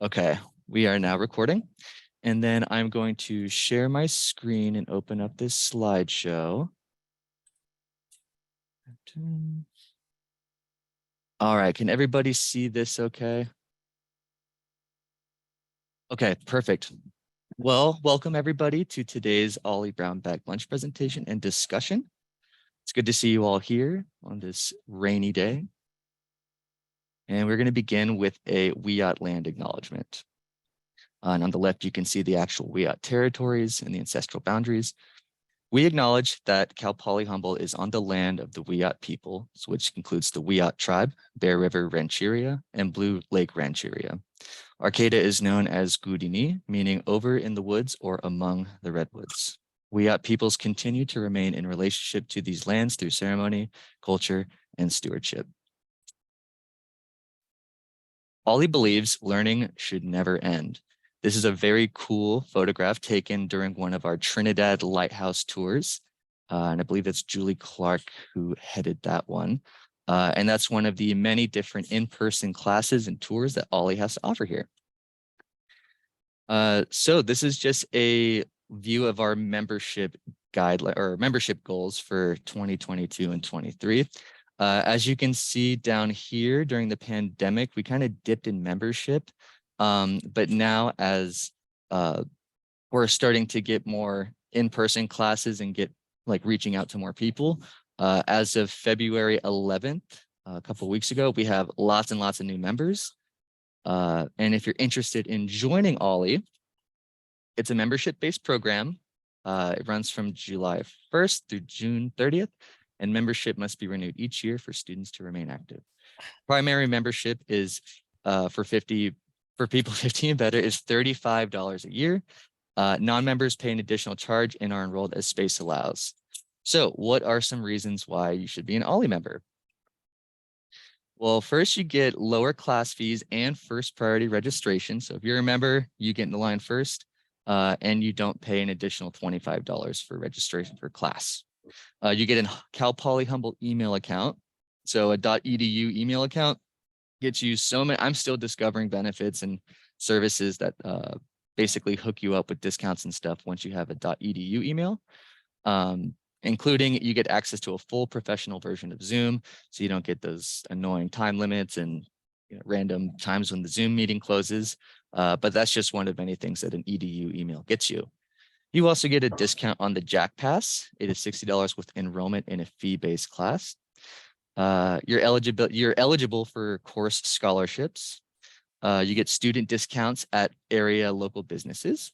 Okay, we are now recording. And then I'm going to share my screen and open up this slideshow. All right, can everybody see this okay? Okay, perfect. Well, welcome everybody to today's OLLI Brown Bag Lunch presentation and discussion. It's good to see you all here on this rainy day. And we're going to begin with a WIOT land acknowledgement. And on the left, you can see the actual WIOT territories and the ancestral boundaries. We acknowledge that Cal Poly Humboldt is on the land of the WIOT people, which includes the WIOT tribe, Bear River Rancheria, and Blue Lake Rancheria. Arcata is known as Gudini, meaning over in the woods or among the redwoods. WIOT peoples continue to remain in relationship to these lands through ceremony, culture, and stewardship. OLLI believes learning should never end. This is a very cool photograph taken during one of our Trinidad Lighthouse tours. And I believe it's Julie Clark who headed that one. And that's one of the many different in-person classes and tours that OLLI has to offer here. So this is just a view of our membership guideline or membership goals for 2022 and 23. As you can see down here during the pandemic, we kind of dipped in membership. But now as we're starting to get more in-person classes and get like reaching out to more people, as of February 11th, a couple of weeks ago, we have lots and lots of new members. And if you're interested in joining OLLI, it's a membership-based program. It runs from July 1st through June 30th, and membership must be renewed each year for students to remain active. Primary membership is for people 50 and better is $35 a year. Non-members pay an additional charge and are enrolled as space allows. So what are some reasons why you should be an OLLI member? Well, first you get lower class fees and first priority registration. So if you're a member, you get in the line first, and you don't pay an additional $25 for registration for class. You get a Cal Poly Humboldt email account. So a .edu email account gets you so many. I'm still discovering benefits and services that basically hook you up with discounts and stuff once you have a .edu email. Including you get access to a full professional version of Zoom, so you don't get those annoying time limits and random times when the Zoom meeting closes. But that's just one of many things that an EDU email gets you. You also get a discount on the Jack Pass. It is $60 with enrollment in a fee-based class. You're eligible for course scholarships. You get student discounts at area local businesses.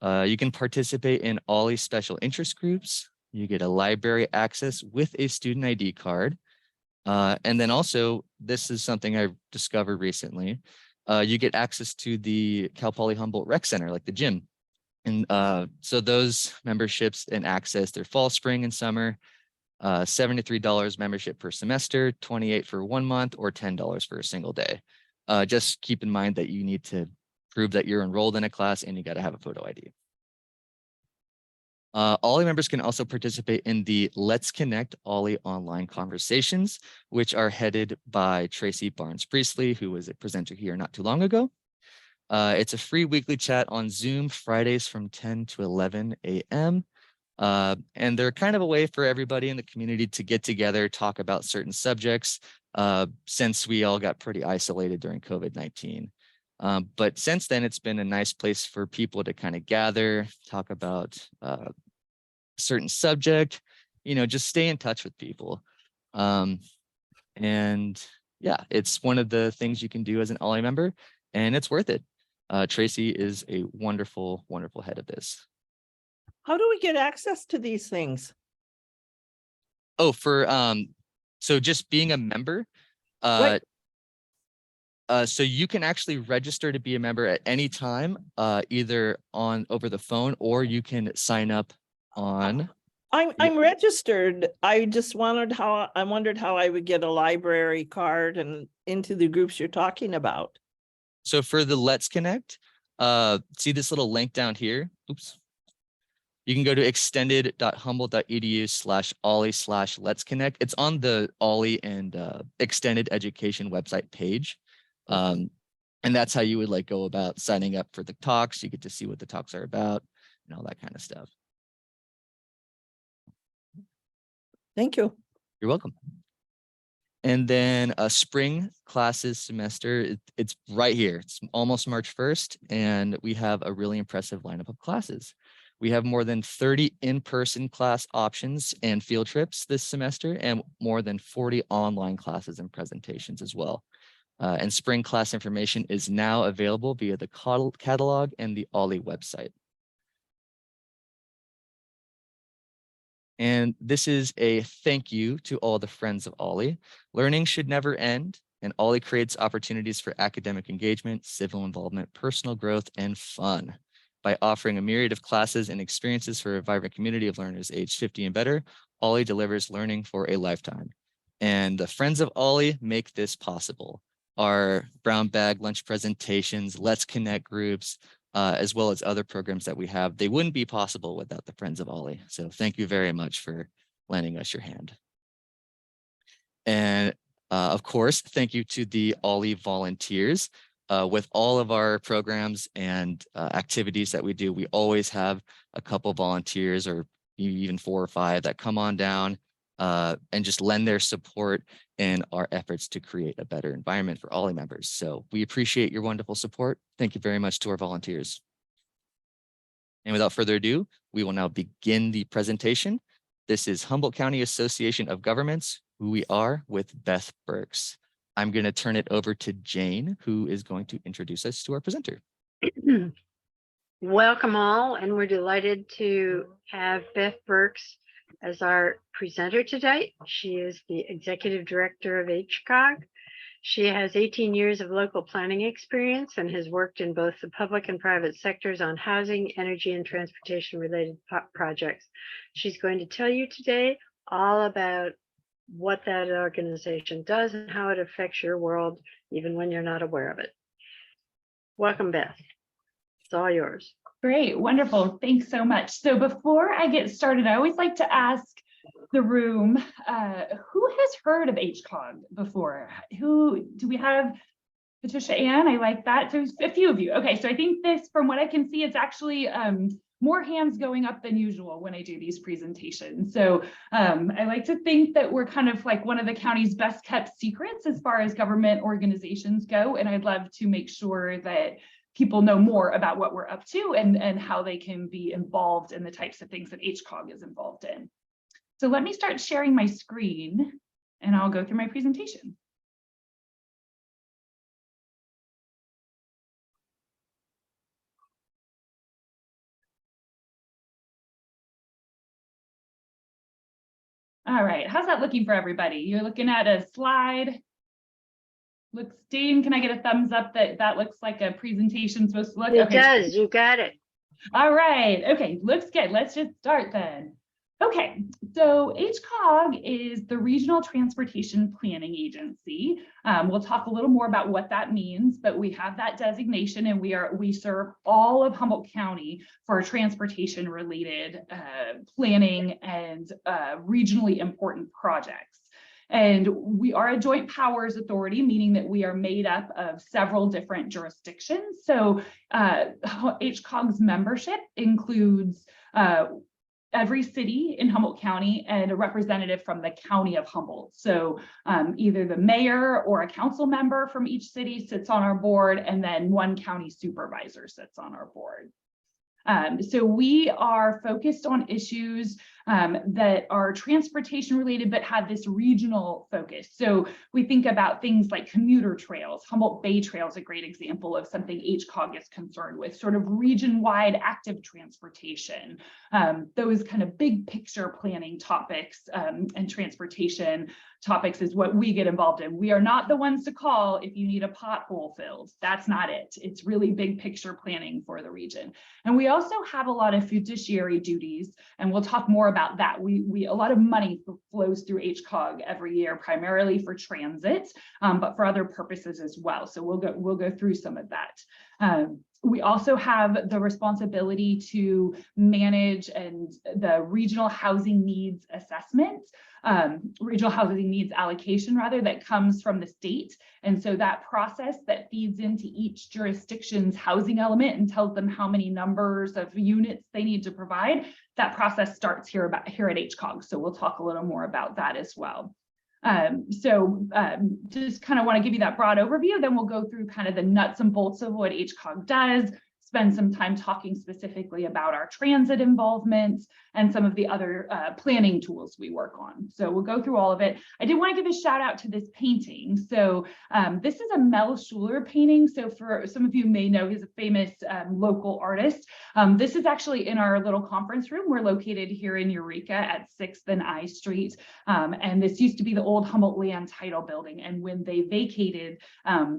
You can participate in OLLI special interest groups. You get a library access with a student ID card. And then also, this is something I discovered recently. You get access to the Cal Poly Humboldt Rec Center, like the gym. And so those memberships and access, they're fall, spring, and summer. $73 membership per semester, $28 for 1 month, or $10 for a single day. Just keep in mind that you need to prove that you're enrolled in a class and you got to have a photo ID. OLLI members can also participate in the Let's Connect OLLI online conversations, which are headed by Tracy Barnes-Priestley, who was a presenter here not too long ago. It's a free weekly chat on Zoom Fridays from 10 to 11 a.m. And they're kind of a way for everybody in the community to get together, talk about certain subjects, since we all got pretty isolated during COVID-19. But since then, it's been a nice place for people to kind of gather, talk about a certain subject, just stay in touch with people. And yeah, it's one of the things you can do as an OLLI member, and it's worth it. Tracy is a wonderful, wonderful head of this. How do we get access to these things? Oh, so just being a member, Right. so you can actually register to be a member at any time, either over the phone, or you can sign up on. I'm registered. I wondered how I would get a library card and into the groups you're talking about. So for the Let's Connect, see this little link down here? Oops. You can go to extended.humboldt.edu/OLLI/Let's Connect. It's on the OLLI and Extended Education website page. And that's how you would like go about signing up for the talks. You get to see what the talks are about and all that kind of stuff. Thank you. You're welcome. And then a spring classes semester, it's right here. It's almost March 1st, and we have a really impressive lineup of classes. We have more than 30 in-person class options and field trips this semester, and more than 40 online classes and presentations as well. And spring class information is now available via the catalog and the OLLI website. And this is a thank you to all the friends of OLLI. Learning should never end, and OLLI creates opportunities for academic engagement, civil involvement, personal growth, and fun. By offering a myriad of classes and experiences for a vibrant community of learners aged 50 and better, OLLI delivers learning for a lifetime. And the friends of OLLI make this possible. Our brown bag lunch presentations, Let's Connect groups, as well as other programs that we have, they wouldn't be possible without the friends of OLLI. So thank you very much for lending us your hand. And of course, thank you to the OLLI volunteers. With all of our programs and activities that we do, we always have a couple volunteers or even 4 or 5 that come on down and just lend their support in our efforts to create a better environment for OLLI members. So we appreciate your wonderful support. Thank you very much to our volunteers. And without further ado, we will now begin the presentation. This is Humboldt County Association of Governments, Who We Are, with Beth Burks. I'm going to turn it over to Jane, who is going to introduce us to our presenter. Welcome all, and we're delighted to have Beth Burks as our presenter today. She is the Executive Director of HCAOG. She has 18 years of local planning experience and has worked in both the public and private sectors on housing, energy, and transportation related projects. She's going to tell you today all about what that organization does and how it affects your world, even when you're not aware of it. Welcome, Beth. It's all yours. Great, wonderful. Thanks so much. So before I get started, I always like to ask the room, who has heard of HCAOG before? Who do we have? Patricia Ann, I like that. So a few of you. Okay, so I think this, from what I can see, it's actually more hands going up than usual when I do these presentations. So I like to think that we're kind of like one of the county's best kept secrets as far as government organizations go. And I'd love to make sure that people know more about what we're up to and how they can be involved in the types of things that HCAOG is involved in. So let me start sharing my screen and I'll go through my presentation. All right, how's that looking for everybody? You're looking at a slide. Looks, Dean, can I get a thumbs up that that looks like a presentation supposed to look? It does, you got it. All right, okay, looks good. Let's just start then. Okay, so HCAOG is the Regional Transportation Planning Agency. We'll talk a little more about what that means, but we have that designation and we serve all of Humboldt County for transportation related planning and regionally important projects. And we are a joint powers authority, meaning that we are made up of several different jurisdictions. So HCAOG's membership includes every city in Humboldt County and a representative from the County of Humboldt. So either the mayor or a council member from each city sits on our board, and then one county supervisor sits on our board. So we are focused on issues that are transportation related, but have this regional focus. So we think about things like commuter trails. Humboldt Bay Trail is a great example of something HCAOG is concerned with, sort of region-wide active transportation. Those kind of big picture planning topics and transportation topics is what we get involved in. We are not the ones to call if you need a pothole filled. That's not it. It's really big picture planning for the region. And we also have a lot of fiduciary duties, and we'll talk more about that. A lot of money flows through HCAOG every year, primarily for transit, but for other purposes as well. So we'll go through some of that. We also have the responsibility to manage and the regional housing needs assessment, regional housing needs allocation rather, that comes from the state. And so that process that feeds into each jurisdiction's housing element and tells them how many numbers of units they need to provide, that process starts here at HCAOG. So we'll talk a little more about that as well. Just kind of want to give you that broad overview, then we'll go through kind of the nuts and bolts of what HCAOG does, spend some time talking specifically about our transit involvement and some of the other planning tools we work on. So we'll go through all of it. I did want to give a shout out to this painting. So this is a Mel Schuler painting. So for some of you may know, he's a famous local artist. This is actually in our little conference room. We're located here in Eureka at 6th and I Street. And this used to be the old Humboldt Land Title building. And when they vacated,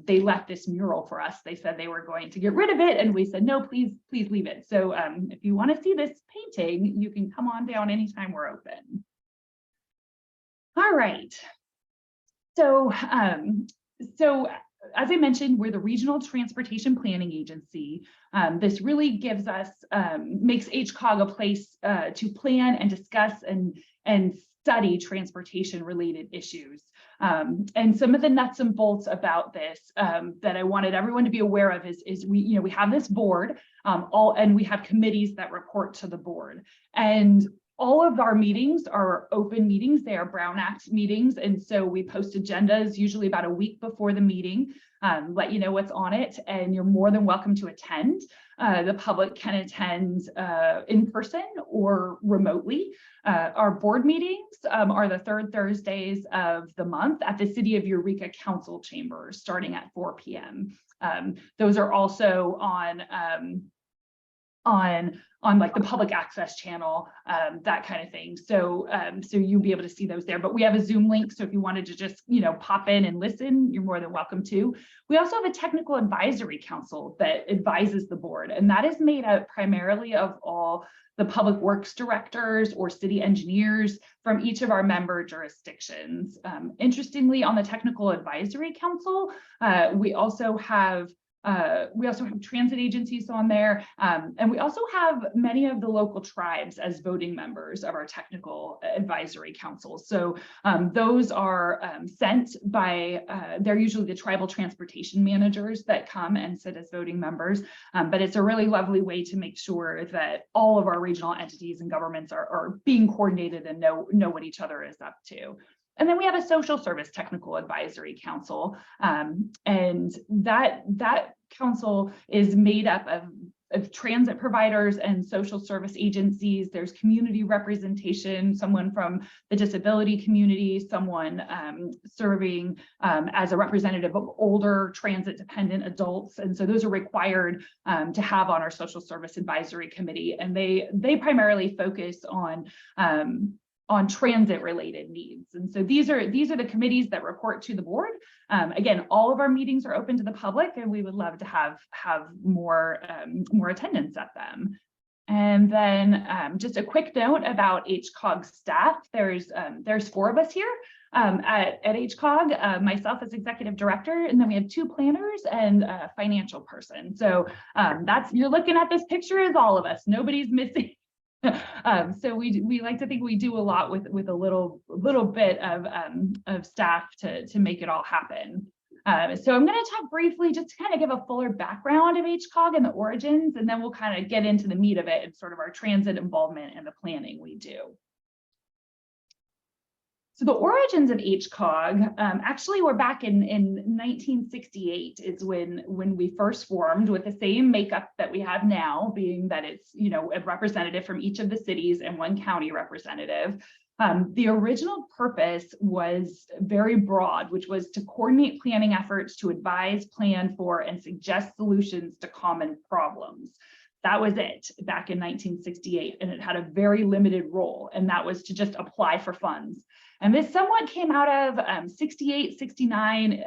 they left this mural for us. They said they were going to get rid of it. And we said, no, please leave it. So if you want to see this painting, you can come on down anytime we're open. All right. So, as I mentioned, we're the Regional Transportation Planning Agency. This really gives us, makes HCAOG a place to plan and discuss and study transportation related issues. And some of the nuts and bolts about this that I wanted everyone to be aware of is we have this board, and we have committees that report to the board. And all of our meetings are open meetings. They are Brown Act meetings. And so we post agendas usually about a week before the meeting, let you know what's on it, and you're more than welcome to attend. The public can attend in person or remotely. Our board meetings are the third Thursdays of the month at the City of Eureka Council Chambers, starting at 4 p.m. Those are also on like the public access channel, that kind of thing. So so you'll be able to see those there, but we have a Zoom link. So if you wanted to just, pop in and listen, you're more than welcome to. We also have a technical advisory council that advises the board, and that is made up primarily of all the public works directors or city engineers from each of our member jurisdictions. Interestingly, on the technical advisory council, we also have transit agencies on there, and we also have many of the local tribes as voting members of our technical advisory council. So those are sent by, they're usually the tribal transportation managers that come and sit as voting members, but it's a really lovely way to make sure that all of our regional entities and governments are being coordinated and know what each other is up to. And then we have a social service technical advisory council, and that council is made up of transit providers and social service agencies. There's community representation, someone from the disability community, someone serving as a representative of older transit dependent adults. And so those are required to have on our social service advisory committee. And they primarily focus on transit related needs. And so these are the committees that report to the board. Again, all of our meetings are open to the public, and we would love to have more attendance at them. And then just a quick note about HCAOG staff. There's 4 of us here at HCAOG, myself as executive director, and then we have 2 planners and a financial person. So you're looking at this picture as all of us. Nobody's missing. So we like to think we do a lot with a little bit of staff to make it all happen. So I'm going to talk briefly just to kind of give a fuller background of HCAOG and the origins, and then we'll kind of get into the meat of it and sort of our transit involvement and the planning we do. So the origins of HCAOG actually were back in 1968 is when we first formed, with the same makeup that we have now, being that it's a representative from each of the cities and 1 county representative. The original purpose was very broad, which was to coordinate planning efforts to advise, plan for, and suggest solutions to common problems. That was it back in 1968, and it had a very limited role, and that was to just apply for funds. And this somewhat came out of 68, 69.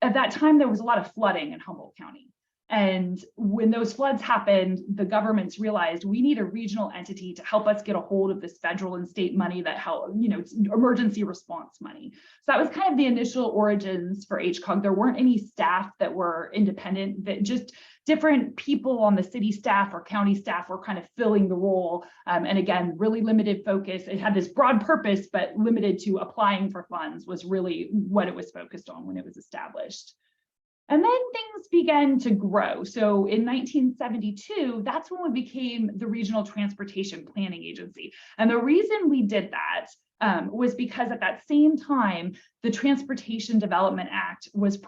At that time, there was a lot of flooding in Humboldt County. And when those floods happened, the governments realized we need a regional entity to help us get a hold of this federal and state money that help, emergency response money. So that was kind of the initial origins for HCAOG. There weren't any staff that were independent, that just different people on the city staff or county staff were kind of filling the role. And again, really limited focus. It had this broad purpose, but limited to applying for funds was really what it was focused on when it was established. And then things began to grow. So in 1972, that's when we became the Regional Transportation Planning Agency. And the reason we did that was because at that same time, the Transportation Development Act was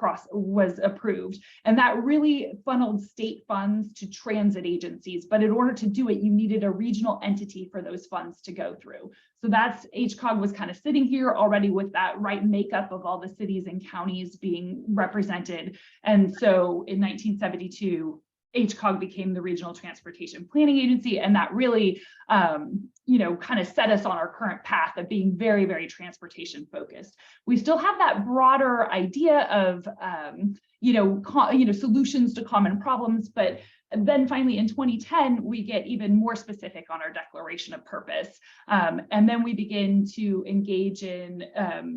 approved. And that really funneled state funds to transit agencies. But in order to do it, you needed a regional entity for those funds to go through. So that's HCAOG was kind of sitting here already with that right makeup of all the cities and counties being represented. And so in 1972, HCAOG became the Regional Transportation Planning Agency, and that really, kind of set us on our current path of being very, very transportation focused. We still have that broader idea of, solutions to common problems, but then finally in 2010, we get even more specific on our declaration of purpose. And then we begin to engage in,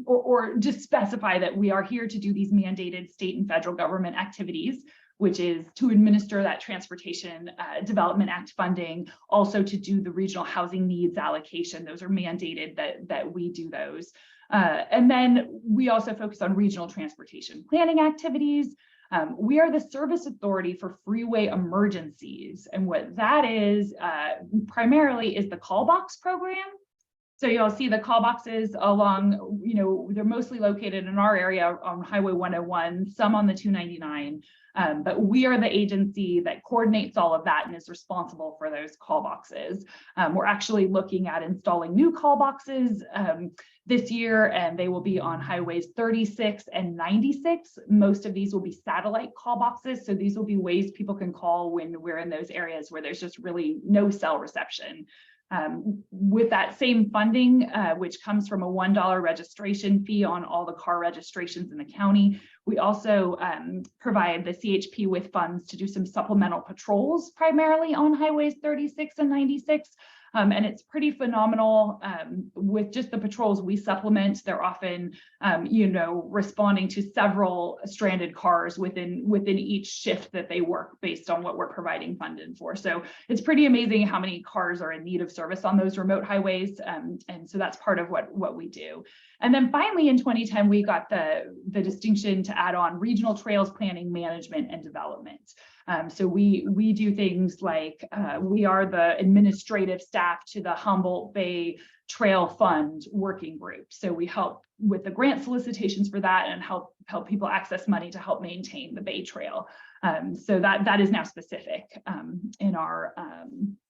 or just specify that we are here to do these mandated state and federal government activities, which is to administer that Transportation Development Act funding, also to do the Regional Housing Needs Allocation. Those are mandated that we do those. And then we also focus on regional transportation planning activities. We are the service authority for freeway emergencies. And what that is primarily is the call box program. So you'll see the call boxes along, they're mostly located in our area on Highway 101, some on the 299. But we are the agency that coordinates all of that and is responsible for those call boxes. We're actually looking at installing new call boxes this year, and they will be on highways 36 and 96. Most of these will be satellite call boxes. So these will be ways people can call when we're in those areas where there's just really no cell reception. With that same funding, which comes from a $1 registration fee on all the car registrations in the county, we also provide the CHP with funds to do some supplemental patrols, primarily on highways 36 and 96. And it's pretty phenomenal with just the patrols we supplement. They're often, responding to several stranded cars within each shift that they work based on what we're providing funding for. So it's pretty amazing how many cars are in need of service on those remote highways. And so that's part of what we do. And then finally in 2010, we got the distinction to add on regional trails planning, management, and development. So we do things like we are the administrative staff to the Humboldt Bay Trail Fund working group. So we help with the grant solicitations for that and help people access money to help maintain the Bay Trail. So that is now specific in our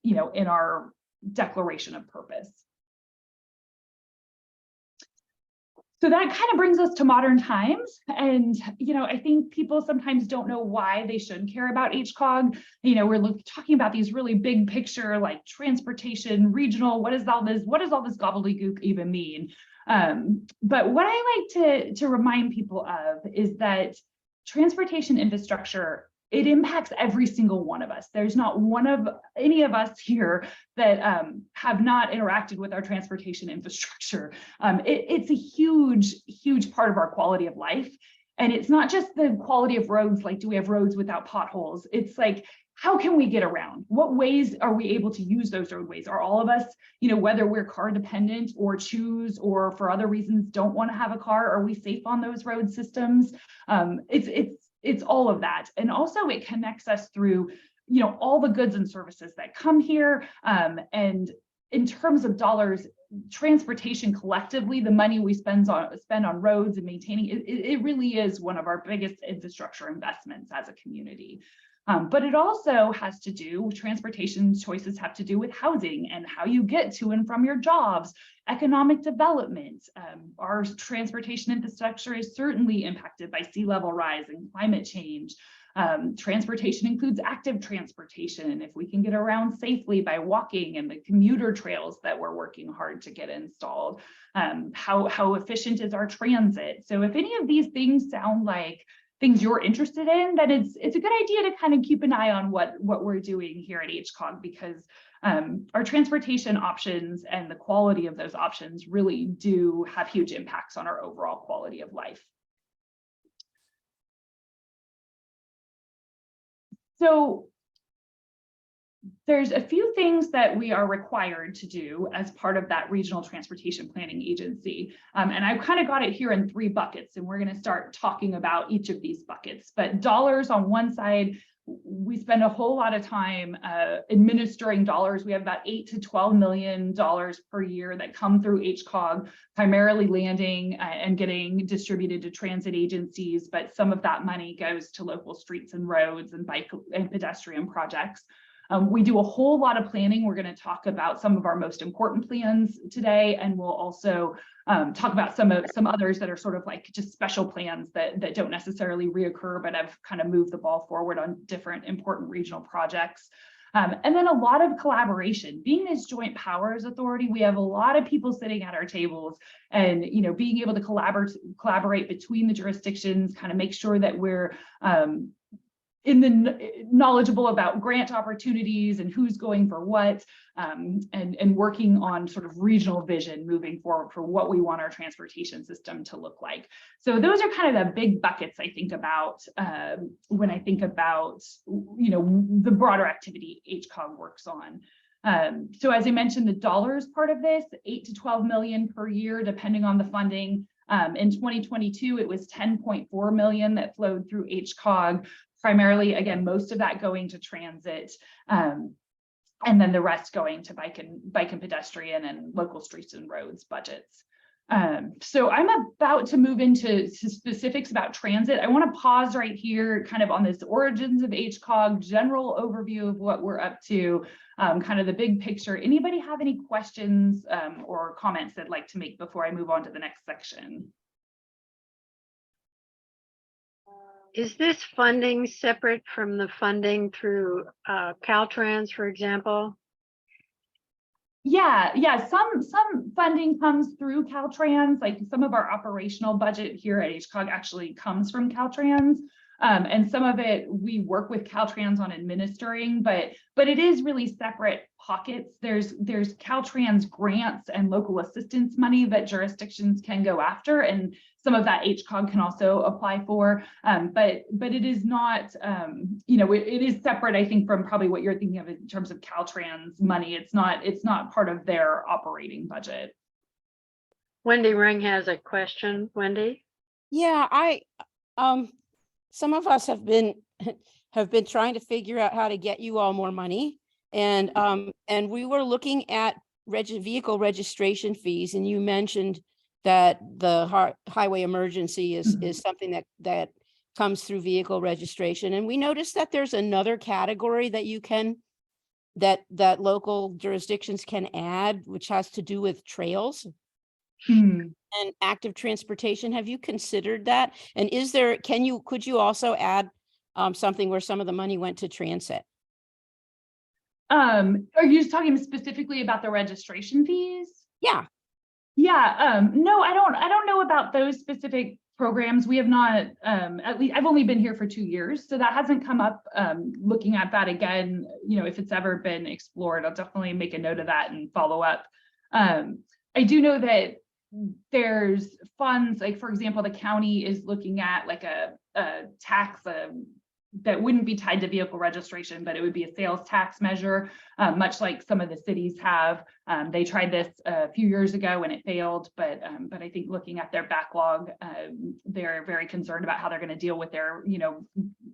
in our declaration of purpose. So that kind of brings us to modern times. And, I think people sometimes don't know why they should care about HCAOG. We're talking about these really big picture, like transportation, regional, what does all this gobbledygook even mean? But what I like to remind people of is that transportation infrastructure, it impacts every single one of us. There's not one of any of us here that have not interacted with our transportation infrastructure. It's a huge, huge part of our quality of life. And it's not just the quality of roads, like, do we have roads without potholes? It's like, how can we get around? What ways are we able to use those roadways? Are all of us, whether we're car dependent or choose or for other reasons don't want to have a car, are we safe on those road systems? It's all of that. And also it connects us through, all the goods and services that come here. And in terms of dollars, transportation collectively, the money we spend on roads and maintaining, it really is one of our biggest infrastructure investments as a community. But it also has to do, transportation choices have to do with housing and how you get to and from your jobs, economic development. Our transportation infrastructure is certainly impacted by sea level rise and climate change. Transportation includes active transportation. If we can get around safely by walking, and the commuter trails that we're working hard to get installed, how efficient is our transit? So if any of these things sound like things you're interested in, then it's a good idea to kind of keep an eye on what we're doing here at HCAOG, because our transportation options and the quality of those options really do have huge impacts on our overall quality of life. So there's a few things that we are required to do as part of that regional transportation planning agency. And I've kind of got it here in 3 buckets, and we're going to start talking about each of these buckets. But dollars on one side, we spend a whole lot of time administering dollars. We have about $8 to $12 million per year that come through HCAOG, primarily landing and getting distributed to transit agencies, but some of that money goes to local streets and roads and bike and pedestrian projects. We do a whole lot of planning. We're going to talk about some of our most important plans today, and we'll also talk about some others that are sort of like just special plans that don't necessarily reoccur, but have kind of moved the ball forward on different important regional projects. And then a lot of collaboration. Being this joint powers authority, we have a lot of people sitting at our tables, and being able to collaborate between the jurisdictions, kind of make sure that we're knowledgeable about grant opportunities and who's going for what, and working on sort of regional vision moving forward for what we want our transportation system to look like. So those are kind of the big buckets I think about when I think about the broader activity HCAOG works on. So as I mentioned, the dollars part of this, 8 to 12 million per year, depending on the funding. In 2022, it was 10.4 million that flowed through HCAOG. Primarily, again, most of that going to transit, and then the rest going to bike and pedestrian and local streets and roads budgets. So I'm about to move into specifics about transit. I want to pause right here, kind of on this origins of HCAOG, general overview of what we're up to, kind of the big picture. Anybody have any questions or comments they'd like to make before I move on to the next section? Is this funding separate from the funding through Caltrans, for example? Yeah. Some funding comes through Caltrans. Like some of our operational budget here at HCAOG actually comes from Caltrans. And some of it we work with Caltrans on administering, but it is really separate pockets. There's Caltrans grants and local assistance money that jurisdictions can go after, and some of that HCAOG can also apply for. But it is not, it is separate, I think, from probably what you're thinking of in terms of Caltrans money. It's not part of their operating budget. Wendy Ring has a question. Wendy? Yeah, some of us have been trying to figure out how to get you all more money, and we were looking at vehicle registration fees, and you mentioned that the highway emergency is something that comes through vehicle registration, and we noticed that there's another category that you can that local jurisdictions can add, which has to do with trails. And active transportation. Have you considered that? And could you also add something where some of the money went to transit? Are you just talking specifically about the registration fees? Yeah. No, I don't know about those specific programs. We have not, at least I've only been here for 2 years, so that hasn't come up. Looking at that again, if it's ever been explored, I'll definitely make a note of that and follow up. I do know that there's funds, like for example, the county is looking at like a tax that wouldn't be tied to vehicle registration, but it would be a sales tax measure, much like some of the cities have. They tried this a few years ago and it failed, but I think looking at their backlog, they're very concerned about how they're going to deal with their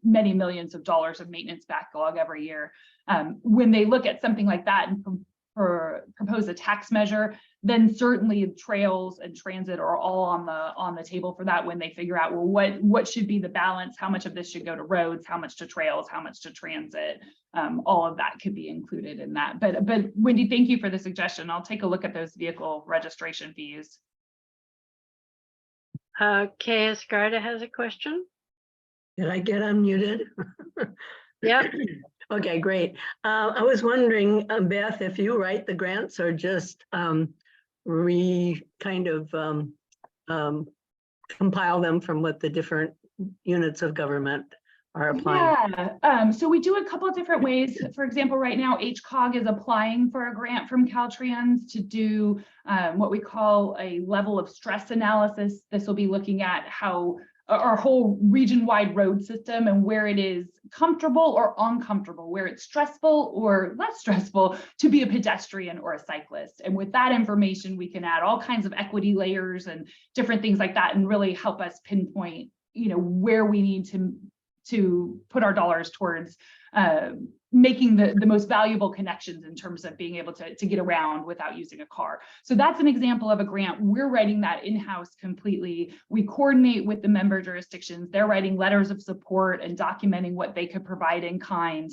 many millions of dollars of maintenance backlog every year. When they look at something like that and propose a tax measure, then certainly trails and transit are all on the table for that, when they figure out, well, what should be the balance, how much of this should go to roads, how much to trails, how much to transit. All of that could be included in that. But Wendy, thank you for the suggestion. I'll take a look at those vehicle registration fees. Kay Escarda has a question. Did I get unmuted? Yep. Okay, great. I was wondering, Beth, if you write the grants or just compile them from what the different units of government are applying? Yeah, so we do a couple of different ways. For example, right now, HCAOG is applying for a grant from Caltrans to do what we call a level of stress analysis. This will be looking at how our whole region-wide road system and where it is comfortable or uncomfortable, where it's stressful or less stressful to be a pedestrian or a cyclist. And with that information, we can add all kinds of equity layers and different things like that and really help us pinpoint, where we need to put our dollars towards making the most valuable connections in terms of being able to get around without using a car. So that's an example of a grant. We're writing that in-house completely. We coordinate with the member jurisdictions. They're writing letters of support and documenting what they could provide in kind.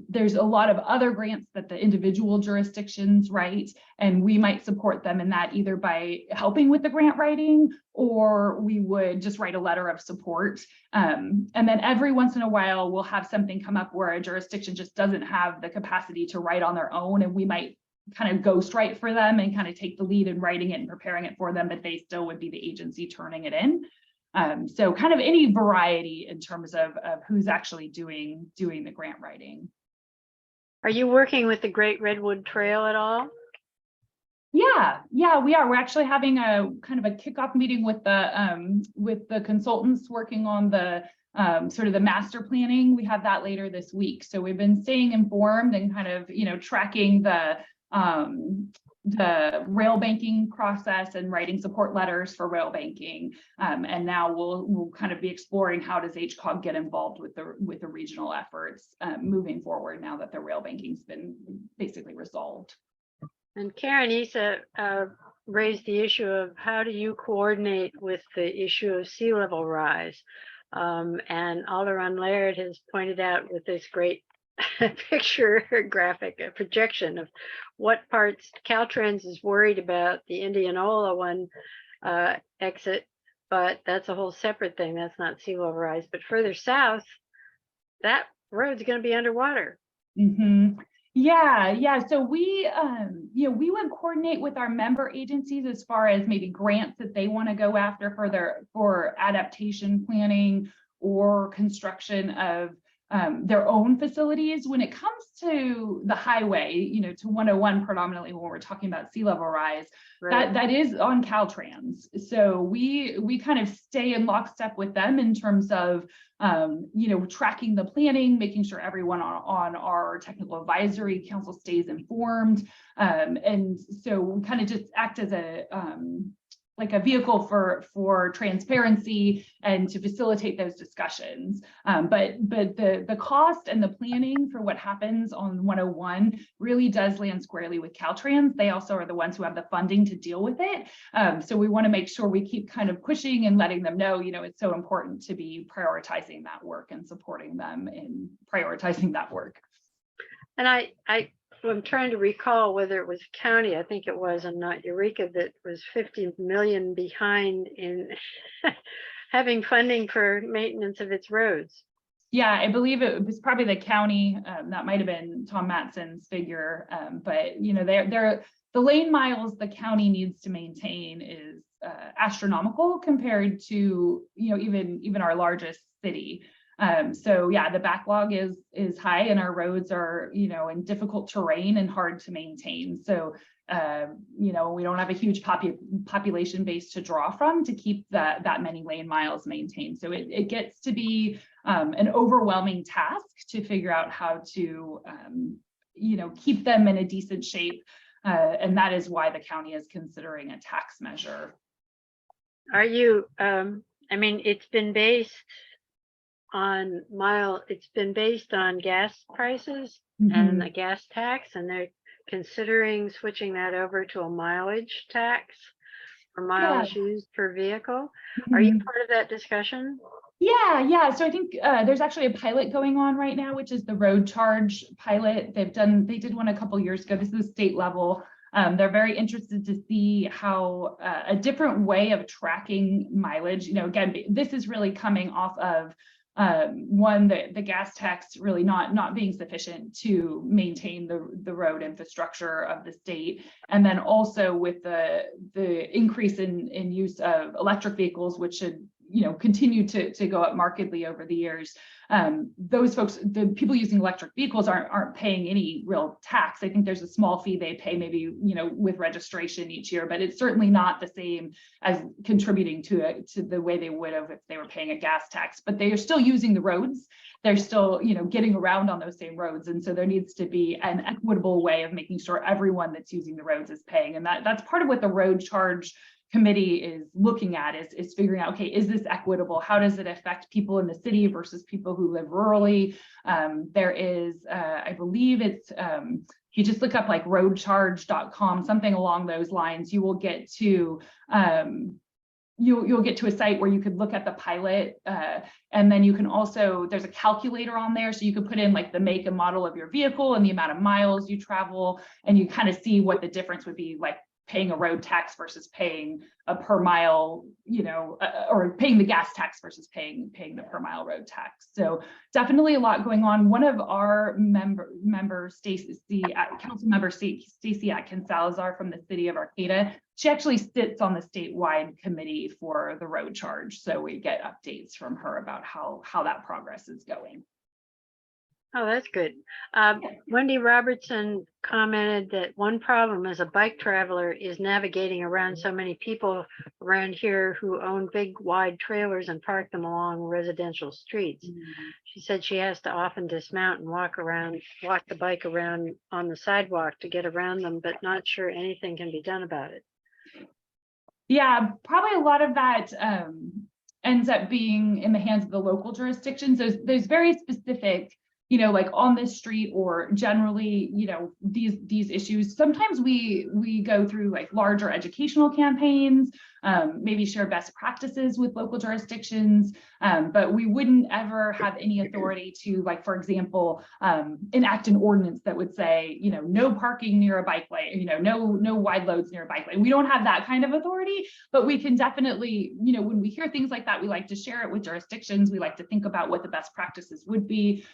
There's a lot of other grants that the individual jurisdictions write, and we might support them in that either by helping with the grant writing, or we would just write a letter of support. And then every once in a while, we'll have something come up where a jurisdiction just doesn't have the capacity to write on their own, and we might kind of ghostwrite for them and kind of take the lead in writing it and preparing it for them, but they still would be the agency turning it in. So kind of any variety in terms of who's actually doing the grant writing. Are you working with the Great Redwood Trail at all? Yeah, we are. We're actually having a kind of a kickoff meeting with the consultants working on the sort of the master planning. We have that later this week. So we've been staying informed and kind of, tracking the rail banking process and writing support letters for rail banking. And now we'll kind of be exploring how does HCAOG get involved with the regional efforts moving forward now that the rail banking's been basically resolved. And Karen Issa raised the issue of how do you coordinate with the issue of sea level rise? And Alderman Laird has pointed out with this great picture graphic, a projection of what parts Caltrans is worried about the Indianola one exit, but that's a whole separate thing. That's not sea level rise. But further south, that road's going to be underwater. Mm-hmm. Yeah. So we, we would coordinate with our member agencies as far as maybe grants that they want to go after for adaptation planning or construction of their own facilities. When it comes to the highway, to 101 predominantly when we're talking about sea level rise, right, that is on Caltrans. So we kind of stay in lockstep with them in terms of tracking the planning, making sure everyone on our technical advisory council stays informed. And so we kind of just act as a like a vehicle for transparency and to facilitate those discussions. But the cost and the planning for what happens on 101 really does land squarely with Caltrans. They also are the ones who have the funding to deal with it. So we want to make sure we keep kind of pushing and letting them know, it's so important to be prioritizing that work and supporting them in prioritizing that work. And I'm trying to recall whether it was county, I think it was, and not Eureka, that was 50 million behind in having funding for maintenance of its roads. Yeah, I believe it was probably the county. That might have been Tom Matson's figure, but the lane miles the county needs to maintain is astronomical compared to even our largest city. So yeah, the backlog is high and our roads are, in difficult terrain and hard to maintain. So, we don't have a huge population base to draw from to keep that many lane miles maintained. So it gets to be an overwhelming task to figure out how to, keep them in a decent shape. And that is why the county is considering a tax measure. Are you, it's been based on gas prices and the gas tax, and they're considering switching that over to a mileage tax or miles used per vehicle. Are you part of that discussion? Yeah. So I think there's actually a pilot going on right now, which is the road charge pilot. They did one a couple years ago. This is state level. They're very interested to see how a different way of tracking mileage, again, this is really coming off of the gas tax really not being sufficient to maintain the road infrastructure of the state, and then also with the increase in use of electric vehicles, which should continued to go up markedly over the years. Those folks, the people using electric vehicles aren't paying any real tax. I think there's a small fee they pay maybe, with registration each year, but it's certainly not the same as contributing to the way they would have if they were paying a gas tax, but they are still using the roads. They're still, getting around on those same roads. And so there needs to be an equitable way of making sure everyone that's using the roads is paying. And that's part of what the road charge committee is looking at is figuring out, okay, is this equitable? How does it affect people in the city versus people who live rurally? There is, I believe it's, if you just look up like roadcharge.com, something along those lines, you will get to, you'll get to a site where you could look at the pilot, and then you can also, there's a calculator on there, so you could put in like the make and model of your vehicle and the amount of miles you travel, and you kind of see what the difference would be, like paying a road tax versus paying a per mile, or paying the gas tax versus paying the per mile road tax. So definitely a lot going on. One of our members, council member Stacey Atkins Salazar from the city of Arcata, she actually sits on the statewide committee for the road charge. So we get updates from her about how that progress is going. Oh, that's good. Wendy Robertson commented that one problem as a bike traveler is navigating around so many people around here who own big wide trailers and park them along residential streets. She said she has to often dismount and walk the bike around on the sidewalk to get around them, but not sure anything can be done about it. Yeah, probably a lot of that ends up being in the hands of the local jurisdictions. There's very specific, like on this street or generally, these issues. Sometimes we go through like larger educational campaigns, maybe share best practices with local jurisdictions, but we wouldn't ever have any authority to, like, for example, enact an ordinance that would say, no parking near a bike lane, no wide loads near a bike lane. We don't have that kind of authority, but we can definitely, when we hear things like that, we like to share it with jurisdictions. We like to think about what the best practices would be.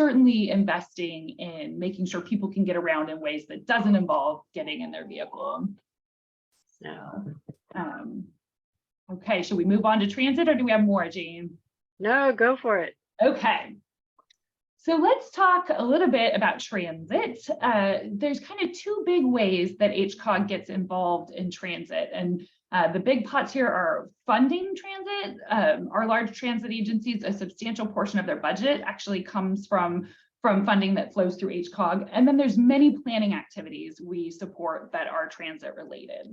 Certainly investing in making sure people can get around in ways that doesn't involve getting in their vehicle. So, okay, should we move on to transit, or do we have more, Jane? No, go for it. Okay. So let's talk a little bit about transit. There's kind of two big ways that HCAOG gets involved in transit. And the big pots here are funding transit. Our large transit agencies, a substantial portion of their budget actually comes from funding that flows through HCAOG. And then there's many planning activities we support that are transit related.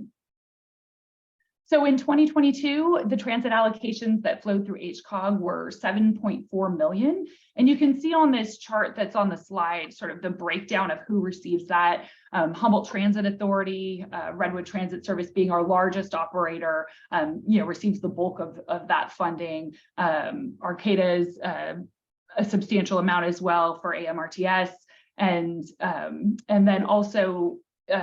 So in 2022, the transit allocations that flowed through HCAOG were 7.4 million. And you can see on this chart that's on the slide, sort of the breakdown of who receives that. Humboldt Transit Authority, Redwood Transit Service being our largest operator, receives the bulk of that funding. Arcata's a substantial amount as well for AMRTS. And then also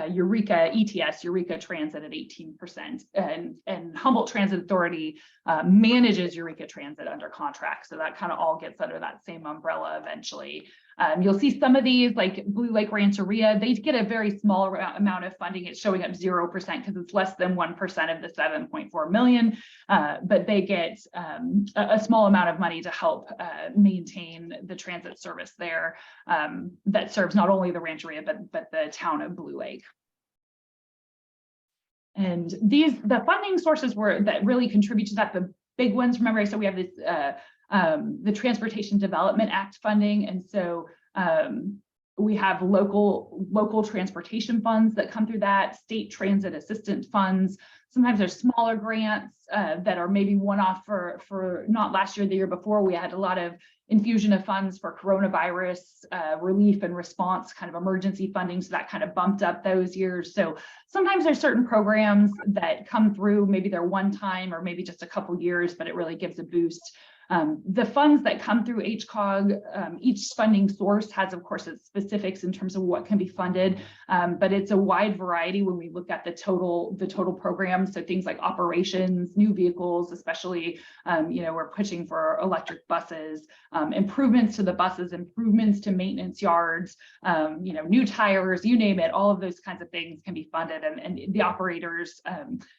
Eureka ETS, Eureka Transit at 18%, and Humboldt Transit Authority manages Eureka Transit under contract. So that kind of all gets under that same umbrella eventually. You'll see some of these, like Blue Lake Rancheria, they get a very small amount of funding. It's showing up 0% because it's less than 1% of the 7.4 million, but they get a small amount of money to help maintain the transit service there that serves not only the Rancheria, but the town of Blue Lake. And the funding sources that really contribute to that, the big ones, remember I said we have this the Transportation Development Act funding. And so we have local transportation funds that come through that, state transit assistance funds. Sometimes there's smaller grants that are maybe one-off for not last year, the year before. We had a lot of infusion of funds for coronavirus relief and response, kind of emergency funding. So that kind of bumped up those years. So sometimes there's certain programs that come through, maybe they're one time or maybe just a couple years, but it really gives a boost. The funds that come through HCAOG, each funding source has, of course, its specifics in terms of what can be funded, but it's a wide variety when we look at the total program. So things like operations, new vehicles, especially, we're pushing for electric buses, improvements to the buses, improvements to maintenance yards, new tires, you name it, all of those kinds of things can be funded, and the operators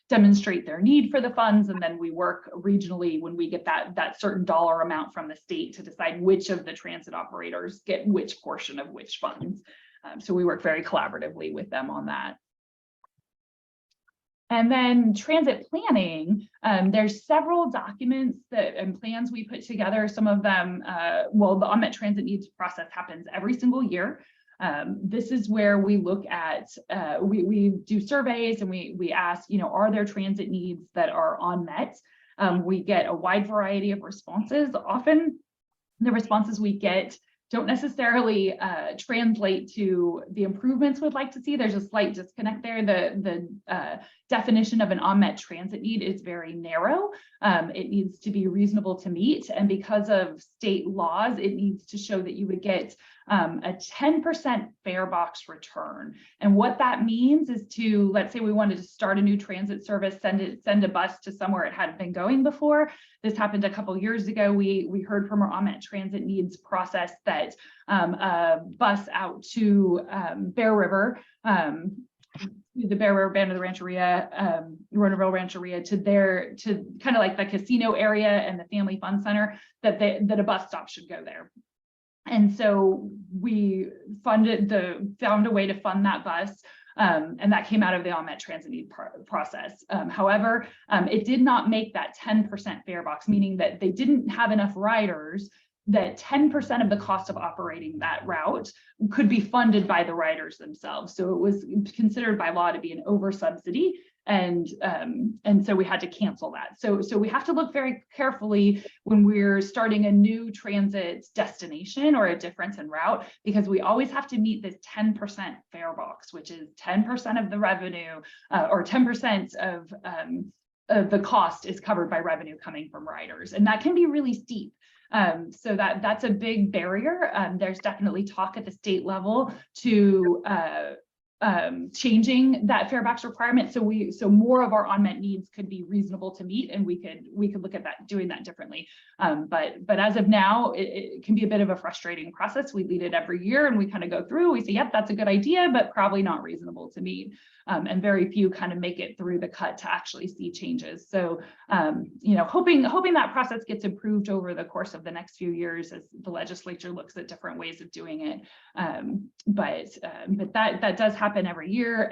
demonstrate their need for the funds, and then we work regionally when we get that certain dollar amount from the state to decide which of the transit operators get which portion of which funds. So we work very collaboratively with them on that. And then transit planning, there's several documents and plans we put together. Some of them, the on-met transit needs process happens every single year. This is where we look at, we do surveys and we ask, are there transit needs that are unmet? We get a wide variety of responses. Often the responses we get don't necessarily translate to the improvements we'd like to see. There's a slight disconnect there. The definition of an unmet transit need is very narrow. It needs to be reasonable to meet. And because of state laws, it needs to show that you would get a 10% fare box return. And what that means is to, let's say we wanted to start a new transit service, send a bus to somewhere it hadn't been going before. This happened a couple of years ago. We heard from our on-met transit needs process that a bus out to Bear River, the Bear River Band of the Rancheria, Roanoke Rancheria, to kind of like the casino area and the family fun center, that a bus stop should go there. And so we found a way to fund that bus, and that came out of the on-met transit need process. However, it did not make that 10% fare box, meaning that they didn't have enough riders that 10% of the cost of operating that route could be funded by the riders themselves. So it was considered by law to be an over subsidy. And so we had to cancel that. So we have to look very carefully when we're starting a new transit destination or a difference in route, because we always have to meet this 10% fare box, which is 10% of the revenue or 10% of the cost is covered by revenue coming from riders. And that can be really steep. So that's a big barrier. There's definitely talk at the state level to changing that fare box requirement, so more of our unmet needs could be reasonable to meet, and we could look at that, doing that differently. But as of now, it can be a bit of a frustrating process. We lead it every year, and we kind of go through. We say, yep, that's a good idea, but probably not reasonable to meet. And very few kind of make it through the cut to actually see changes. So, hoping that process gets improved over the course of the next few years as the legislature looks at different ways of doing it. But that does happen every year.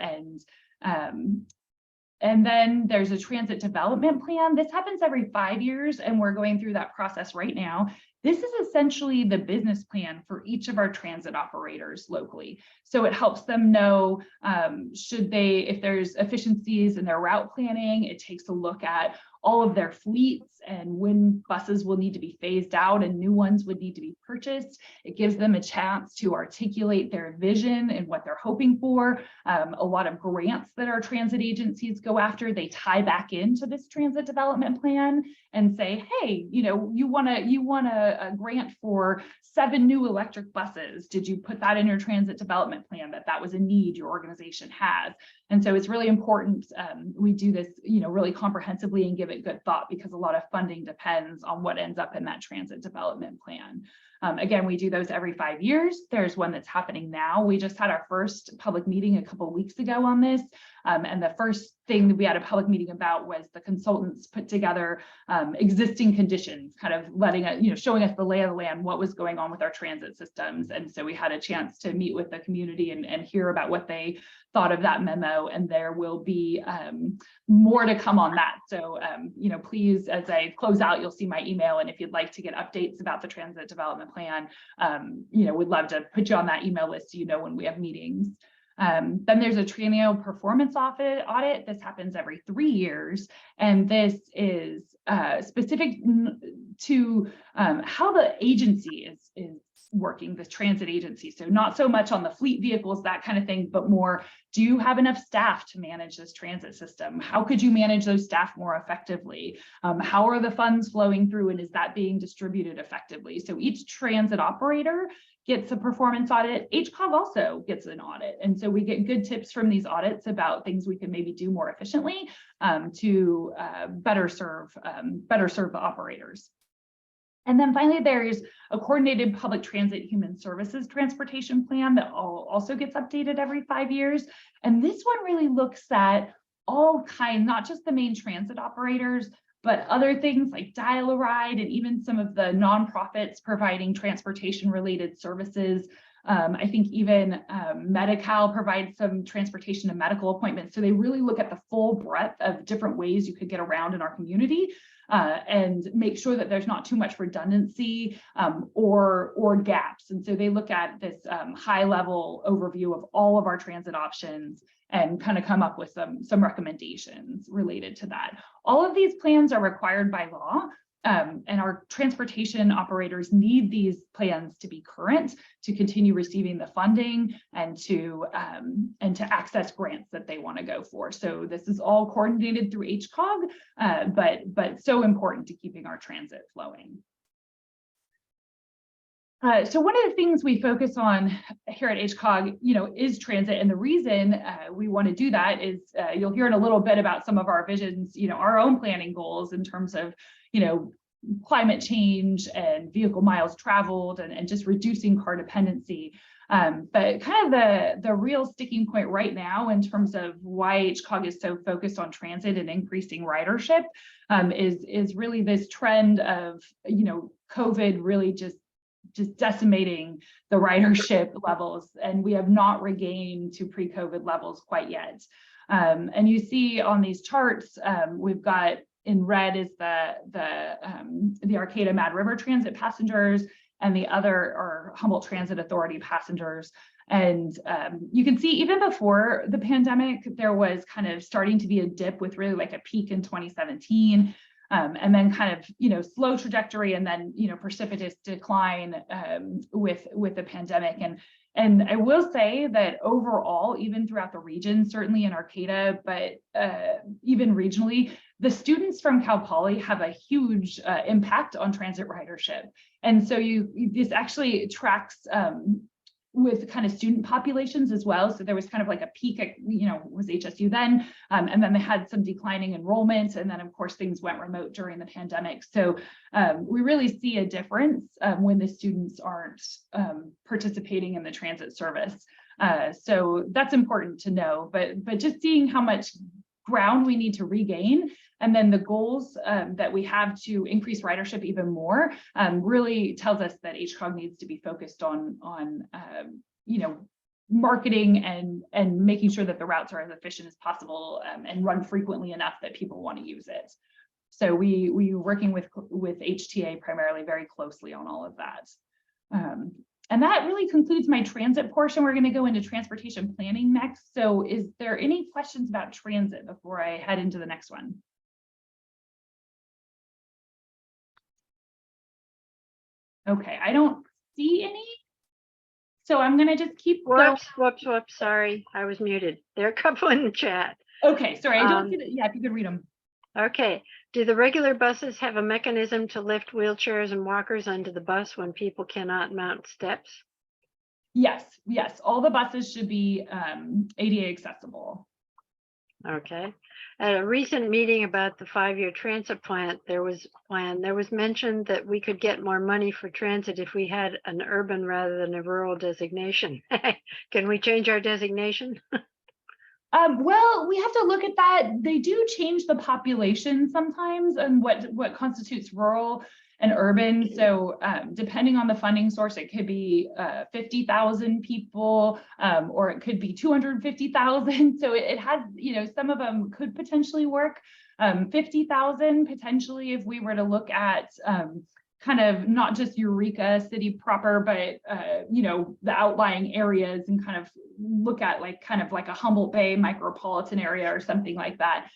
And then there's a transit development plan. This happens every 5 years, and we're going through that process right now. This is essentially the business plan for each of our transit operators locally. So it helps them know, if there's efficiencies in their route planning. It takes a look at all of their fleets and when buses will need to be phased out and new ones would need to be purchased. It gives them a chance to articulate their vision and what they're hoping for. A lot of grants that our transit agencies go after, they tie back into this transit development plan and say, hey, you want a grant for 7 new electric buses. Did you put that in your transit development plan, that was a need your organization has? And so it's really important we do this, really comprehensively and give it good thought, because a lot of funding depends on what ends up in that transit development plan. Again, we do those every 5 years. There's one that's happening now. We just had our first public meeting a couple of weeks ago on this. And the first thing that we had a public meeting about was the consultants put together existing conditions, kind of showing us the lay of the land, what was going on with our transit systems. And so we had a chance to meet with the community and hear about what they thought of that memo, and there will be more to come on that. So, please, as I close out, you'll see my email, and if you'd like to get updates about the transit development plan, we'd love to put you on that email list so when we have meetings. Then there's a triennial performance audit. This happens every 3 years, and this is specific to how the agency is working, the transit agency. So not so much on the fleet vehicles, that kind of thing, but more, do you have enough staff to manage this transit system? How could you manage those staff more effectively? How are the funds flowing through, and is that being distributed effectively? So each transit operator gets a performance audit. HCAOG also gets an audit. And so we get good tips from these audits about things we can maybe do more efficiently to better serve the operators. And then finally, there's a coordinated public transit human services transportation plan that also gets updated every 5 years. And this one really looks at all kinds, not just the main transit operators, but other things like Dial-A-Ride and even some of the nonprofits providing transportation related services. I think even Medi-Cal provides some transportation and medical appointments. So they really look at the full breadth of different ways you could get around in our community and make sure that there's not too much redundancy or gaps. And so they look at this high level overview of all of our transit options and kind of come up with some recommendations related to that. All of these plans are required by law. And our transportation operators need these plans to be current to continue receiving the funding and to access grants that they want to go for. So this is all coordinated through HCAOG, but so important to keeping our transit flowing. So one of the things we focus on here at HCAOG, is transit, and the reason we want to do that is you'll hear in a little bit about some of our visions, our own planning goals in terms of, climate change and vehicle miles traveled and just reducing car dependency. But kind of the real sticking point right now in terms of why HCAOG is so focused on transit and increasing ridership is really this trend of, COVID really just decimating the ridership levels, and we have not regained to pre-COVID levels quite yet. And you see on these charts, we've got in red is the Arcata Mad River Transit passengers, and the other are Humboldt Transit Authority passengers. And you can see even before the pandemic, there was kind of starting to be a dip with really like a peak in 2017. And then kind of, slow trajectory and then, precipitous decline with the pandemic. And I will say that overall, even throughout the region, certainly in Arcata, but even regionally, the students from Cal Poly have a huge impact on transit ridership. And so this actually tracks with kind of student populations as well. So there was kind of like a peak at, was HSU then, and then they had some declining enrollment. And then of course things went remote during the pandemic. So we really see a difference when the students aren't participating in the transit service. So that's important to know, but just seeing how much ground we need to regain, and then the goals that we have to increase ridership even more really tells us that HCAOG needs to be focused on marketing and making sure that the routes are as efficient as possible and run frequently enough that people want to use it. So we're working with HTA primarily very closely on all of that. And that really concludes my transit portion. We're going to go into transportation planning next. So is there any questions about transit before I head into the next one? Okay, I don't see any. So I'm going to just keep going. Whoops, sorry, I was muted. There are a couple in the chat. Okay, sorry, I don't see that. Yeah, if you could read them. Okay, do the regular buses have a mechanism to lift wheelchairs and walkers onto the bus when people cannot mount steps? Yes, all the buses should be ADA accessible. Okay. At a recent meeting about the 5-year transit plan, there was mentioned that we could get more money for transit if we had an urban rather than a rural designation. Can we change our designation? Well, we have to look at that. They do change the population sometimes and what constitutes rural and urban. So depending on the funding source, it could be 50,000 people or it could be 250,000. So it has, some of them could potentially work. 50,000 potentially if we were to look at kind of not just Eureka City proper, but the outlying areas and kind of look at like a Humboldt Bay micropolitan area or something like that.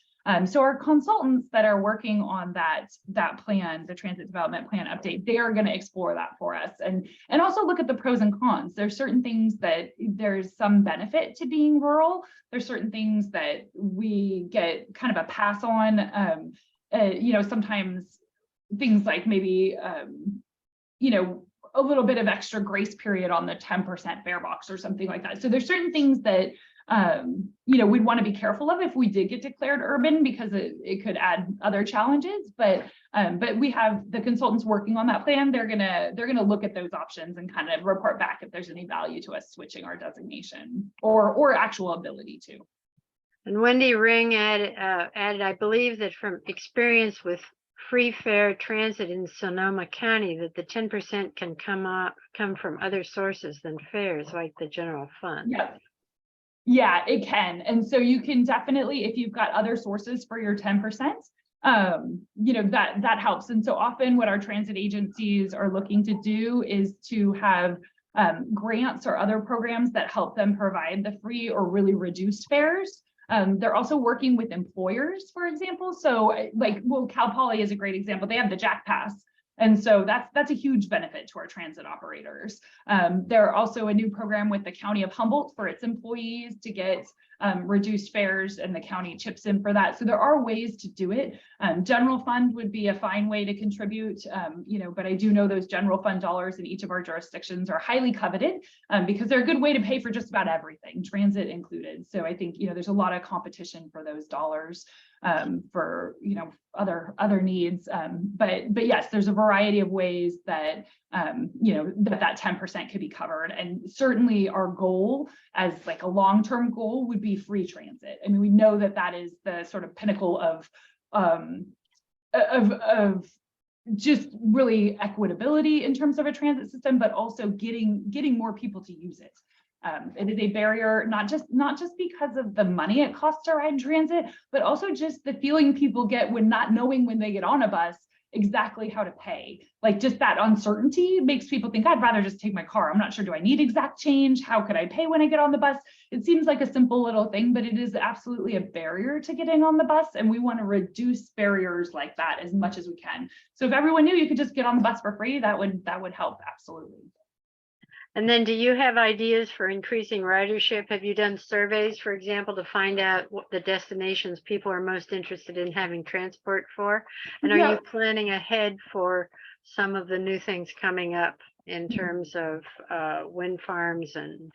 So our consultants that are working on that plan, the transit development plan update, they are going to explore that for us and also look at the pros and cons. There's certain things that there's some benefit to being rural. There's certain things that we get kind of a pass on. Sometimes things like maybe, a little bit of extra grace period on the 10% fare box or something like that. So there's certain things that we'd want to be careful of if we did get declared urban, because it could add other challenges. But we have the consultants working on that plan. They're gonna look at those options and kind of report back if there's any value to us switching our designation or actual ability to. And Wendy Ring added, I believe that from experience with free fare transit in Sonoma County, that the 10% can come from other sources than fares, like the general fund. Yeah, it can. And so you can definitely, if you've got other sources for your 10%, that helps. And so often what our transit agencies are looking to do is to have grants or other programs that help them provide the free or really reduced fares. They're also working with employers, for example. So Cal Poly is a great example. They have the Jack Pass. And so that's a huge benefit to our transit operators. There are also a new program with the County of Humboldt for its employees to get reduced fares, and the county chips in for that. So there are ways to do it. General fund would be a fine way to contribute, but I do know those general fund dollars in each of our jurisdictions are highly coveted because they're a good way to pay for just about everything, transit included. So I think, there's a lot of competition for those dollars for, other needs. But yes, there's a variety of ways that, that 10% could be covered. And certainly our goal as like a long-term goal would be free transit. I mean, we know that is the sort of pinnacle of just really equitability in terms of a transit system, but also getting more people to use it. It is a barrier, not just because of the money it costs to ride transit, but also just the feeling people get when not knowing when they get on a bus exactly how to pay. Like just that uncertainty makes people think, I'd rather just take my car. I'm not sure, do I need exact change? How could I pay when I get on the bus? It seems like a simple little thing, but it is absolutely a barrier to getting on the bus. And we want to reduce barriers like that as much as we can. So if everyone knew you could just get on the bus for free, that would help absolutely. And then do you have ideas for increasing ridership? Have you done surveys, for example, to find out what the destinations people are most interested in having transport for? And are you planning ahead for some of the new things coming up in terms of wind farms and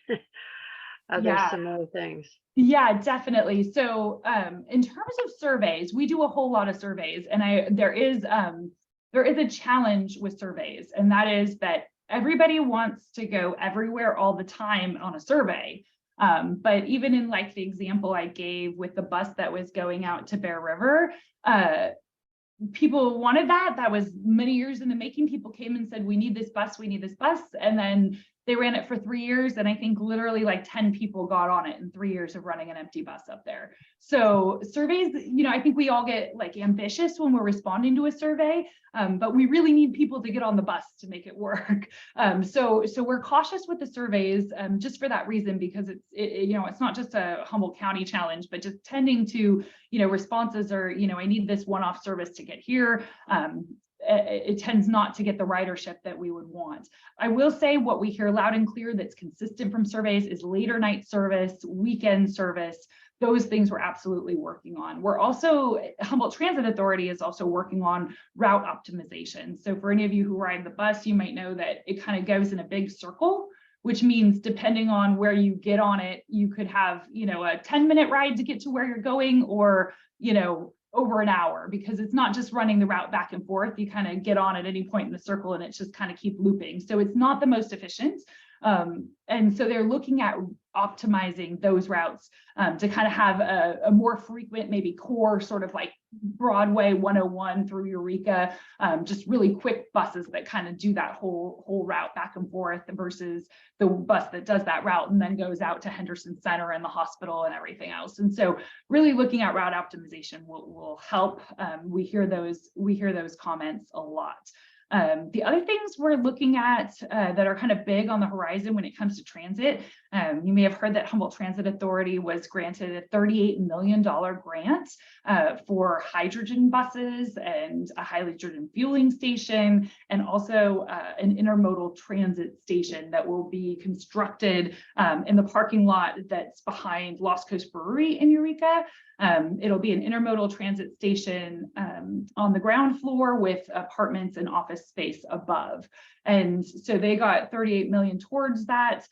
other similar things? Yeah, definitely. So in terms of surveys, we do a whole lot of surveys, and there is a challenge with surveys, and that is that everybody wants to go everywhere all the time on a survey. But even in like the example I gave with the bus that was going out to Bear River, people wanted that. That was many years in the making. People came and said, we need this bus, we need this bus. And then they ran it for 3 years. And I think literally like 10 people got on it in 3 years of running an empty bus up there. So surveys, I think we all get like ambitious when we're responding to a survey, but we really need people to get on the bus to make it work. So we're cautious with the surveys just for that reason, because it's not just a Humboldt County challenge, but just tending to, responses are, I need this one-off service to get here. It tends not to get the ridership that we would want. I will say what we hear loud and clear that's consistent from surveys is later night service, weekend service. Those things we're absolutely working on. We're also, Humboldt Transit Authority is also working on route optimization. So for any of you who ride the bus, you might know that it kind of goes in a big circle, which means depending on where you get on it, you could have, a 10-minute ride to get to where you're going, or, over an hour, because it's not just running the route back and forth. You kind of get on at any point in the circle and it's just kind of keep looping. So it's not the most efficient. And so they're looking at optimizing those routes to kind of have a more frequent, maybe core sort of like Broadway 101 through Eureka, just really quick buses that kind of do that whole route back and forth, versus the bus that does that route and then goes out to Henderson Center and the hospital and everything else. And so really looking at route optimization will help. We hear those comments a lot. The other things we're looking at that are kind of big on the horizon when it comes to transit, you may have heard that Humboldt Transit Authority was granted a $38 million grant for hydrogen buses and a hydrogen fueling station, and also an intermodal transit station that will be constructed in the parking lot that's behind Lost Coast Brewery in Eureka. It'll be an intermodal transit station on the ground floor with apartments and office space above. And so they got 38 million towards that.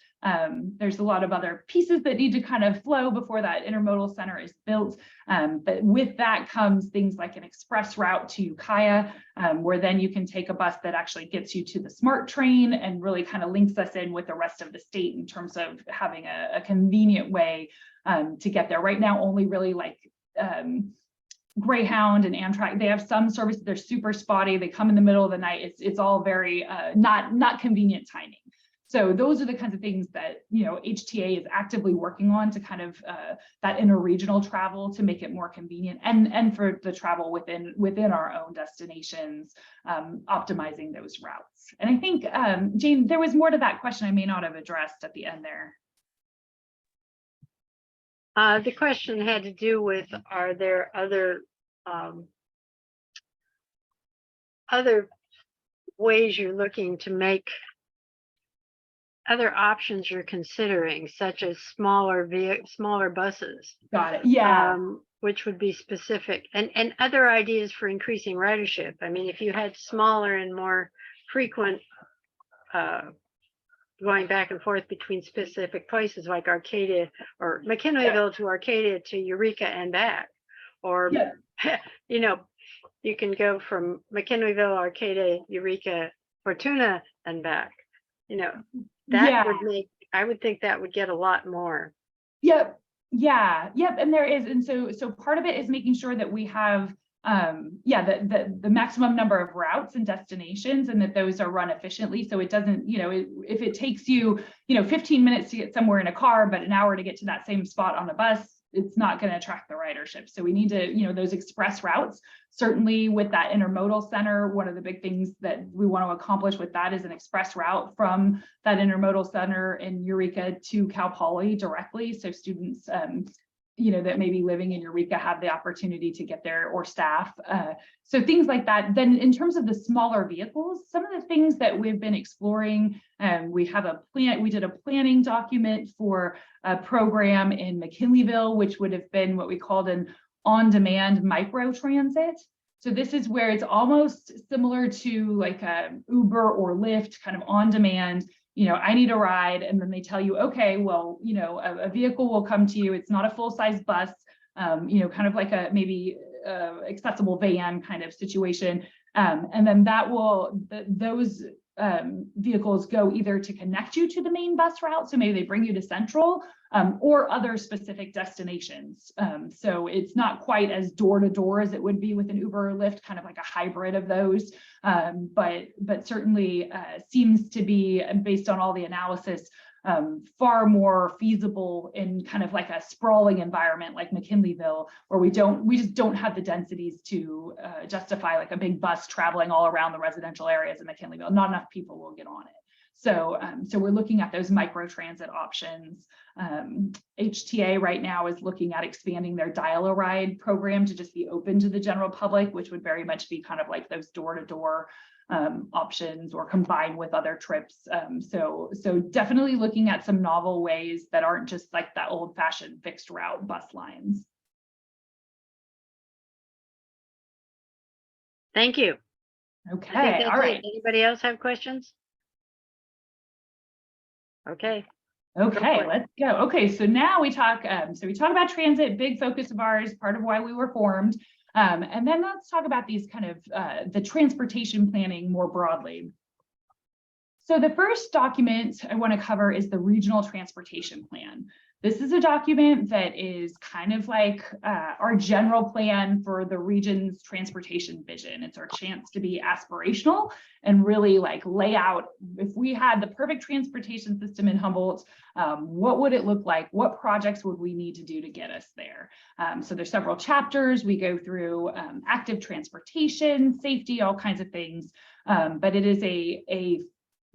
There's a lot of other pieces that need to kind of flow before that intermodal center is built. But with that comes things like an express route to Ukiah, where then you can take a bus that actually gets you to the SMART train and really kind of links us in with the rest of the state in terms of having a convenient way to get there. Right now, only really like Greyhound and Amtrak, they have some services, they're super spotty, they come in the middle of the night. It's all very not convenient timing. So those are the kinds of things that, you know, HTA is actively working on to kind of that interregional travel to make it more convenient, and for the travel within our own destinations, optimizing those routes. And I think, Jane, there was more to that question I may not have addressed at the end there. The question had to do with, are there other ways you're looking to make, other options you're considering, such as smaller buses? Got it. Yeah. Which would be specific, and other ideas for increasing ridership. I mean, if you had smaller and more frequent going back and forth between specific places like Arcadia or McKinleyville to Arcadia to Eureka and back, or you know, you can go from McKinleyville, Arcadia, Eureka, Fortuna and back. You know, that would make, I would think that would get a lot more. Yep. Yeah. Yep. And there is, and so part of it is making sure that we have the maximum number of routes and destinations, and that those are run efficiently. So it doesn't, you know, if it takes you, 15 minutes to get somewhere in a car, but an hour to get to that same spot on a bus, it's not going to attract the ridership. So we need to, those express routes, certainly with that intermodal center, one of the big things that we want to accomplish with that is an express route from that intermodal center in Eureka to Cal Poly directly. So students, that may be living in Eureka have the opportunity to get there, or staff. So things like that. Then in terms of the smaller vehicles, some of the things that we've been exploring, we did a planning document for a program in McKinleyville, which would have been what we called an on-demand micro transit. So this is where it's almost similar to like a Uber or Lyft, kind of on demand. I need a ride, and then they tell you, okay, well, a vehicle will come to you. It's not a full-size bus, kind of like a maybe accessible van kind of situation. And then those vehicles go either to connect you to the main bus route, so maybe they bring you to Central, or other specific destinations. So it's not quite as door-to-door as it would be with an Uber or Lyft, kind of like a hybrid of those, but certainly seems to be, based on all the analysis, far more feasible in kind of like a sprawling environment like McKinleyville, where we just don't have the densities to justify like a big bus traveling all around the residential areas in McKinleyville. Not enough people will get on it. So we're looking at those micro transit options. HTA right now is looking at expanding their Dial-A-Ride program to just be open to the general public, which would very much be kind of like those door-to-door options, or combined with other trips. So definitely looking at some novel ways that aren't just like that old-fashioned fixed route bus lines. Thank you. Okay, all right. Anybody else have questions? Okay. Okay, let's go. Okay, so now we talk about transit, big focus of ours, part of why we were formed. And then let's talk about these kind of the transportation planning more broadly. So the first document I want to cover is the Regional Transportation Plan. This is a document that is kind of like our general plan for the region's transportation vision. It's our chance to be aspirational and really like lay out, if we had the perfect transportation system in Humboldt, what would it look like? What projects would we need to do to get us there? So there's several chapters. We go through active transportation, safety, all kinds of things. But it is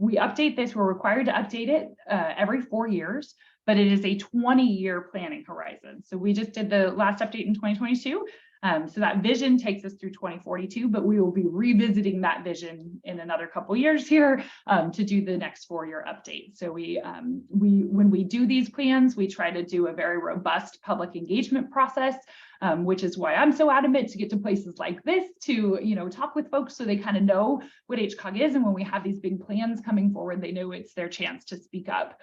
we update this, we're required to update it every 4 years. But it is a 20-year planning horizon. So we just did the last update in 2022. So that vision takes us through 2042, but we will be revisiting that vision in another couple years here to do the next 4-year update. So when we do these plans, we try to do a very robust public engagement process, which is why I'm so adamant to get to places like this to, talk with folks so they kind of know what HCAOG is. And when we have these big plans coming forward, they know it's their chance to speak up.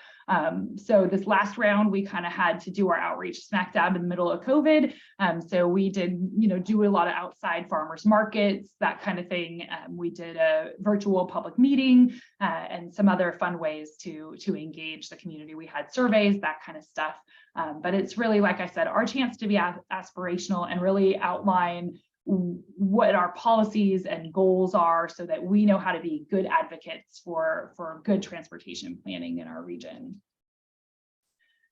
So this last round, we kind of had to do our outreach smack dab in the middle of COVID. So we did, do a lot of outside farmers markets, that kind of thing. We did a virtual public meeting and some other fun ways to engage the community. We had surveys, that kind of stuff. But it's really, like I said, our chance to be aspirational and really outline what our policies and goals are so that we know how to be good advocates for good transportation planning in our region.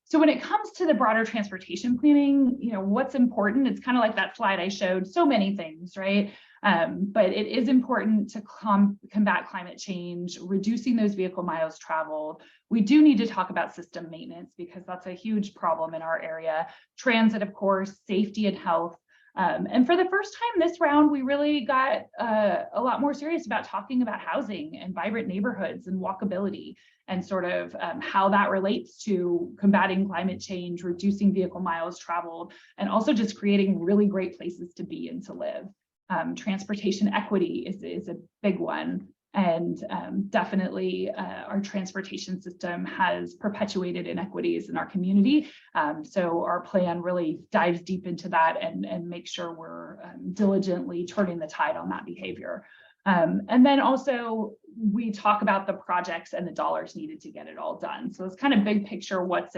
So when it comes to the broader transportation planning, what's important, it's kind of like that slide I showed, so many things, right? But it is important to combat climate change, reducing those vehicle miles traveled. We do need to talk about system maintenance because that's a huge problem in our area. Transit, of course, safety and health. And for the first time this round, we really got a lot more serious about talking about housing and vibrant neighborhoods and walkability and sort of how that relates to combating climate change, reducing vehicle miles traveled, and also just creating really great places to be and to live. Transportation equity is a big one. And definitely our transportation system has perpetuated inequities in our community. So our plan really dives deep into that and makes sure we're diligently turning the tide on that behavior. And then also we talk about the projects and the dollars needed to get it all done. So it's kind of big picture what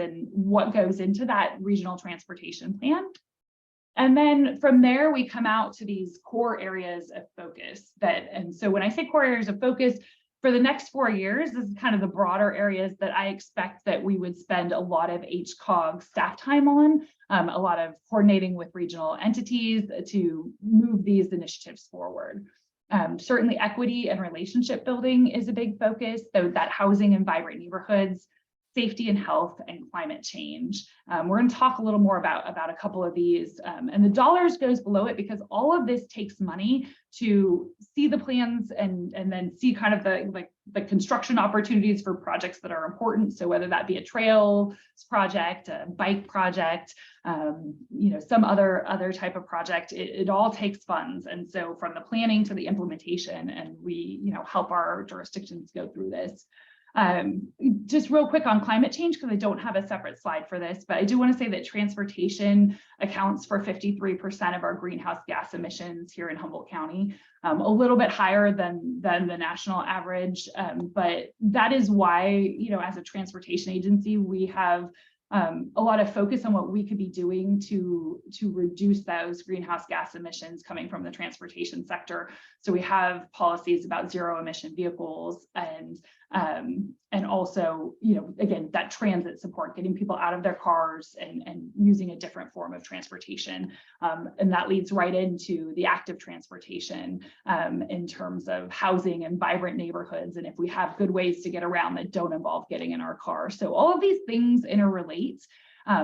goes into that regional transportation plan. And then from there, we come out to these core areas of focus and so when I say core areas of focus, for the next 4 years, this is kind of the broader areas that I expect that we would spend a lot of HCAOG staff time on, a lot of coordinating with regional entities to move these initiatives forward. Certainly equity and relationship building is a big focus, so that housing and vibrant neighborhoods, safety and health, and climate change. We're going to talk a little more about a couple of these, and the dollars goes below it because all of this takes money to see the plans and then see kind of the construction opportunities for projects that are important. So whether that be a trails project, a bike project, some other type of project, it all takes funds. And so from the planning to the implementation, and we help our jurisdictions go through this. Just real quick on climate change, because I don't have a separate slide for this, but I do want to say that transportation accounts for 53% of our greenhouse gas emissions here in Humboldt County, a little bit higher than the national average. But that is why, as a transportation agency, we have a lot of focus on what we could be doing to reduce those greenhouse gas emissions coming from the transportation sector. So we have policies about zero emission vehicles and also, again, that transit support, getting people out of their cars and using a different form of transportation. And that leads right into the active transportation in terms of housing and vibrant neighborhoods. And if we have good ways to get around that don't involve getting in our car. So all of these things interrelate.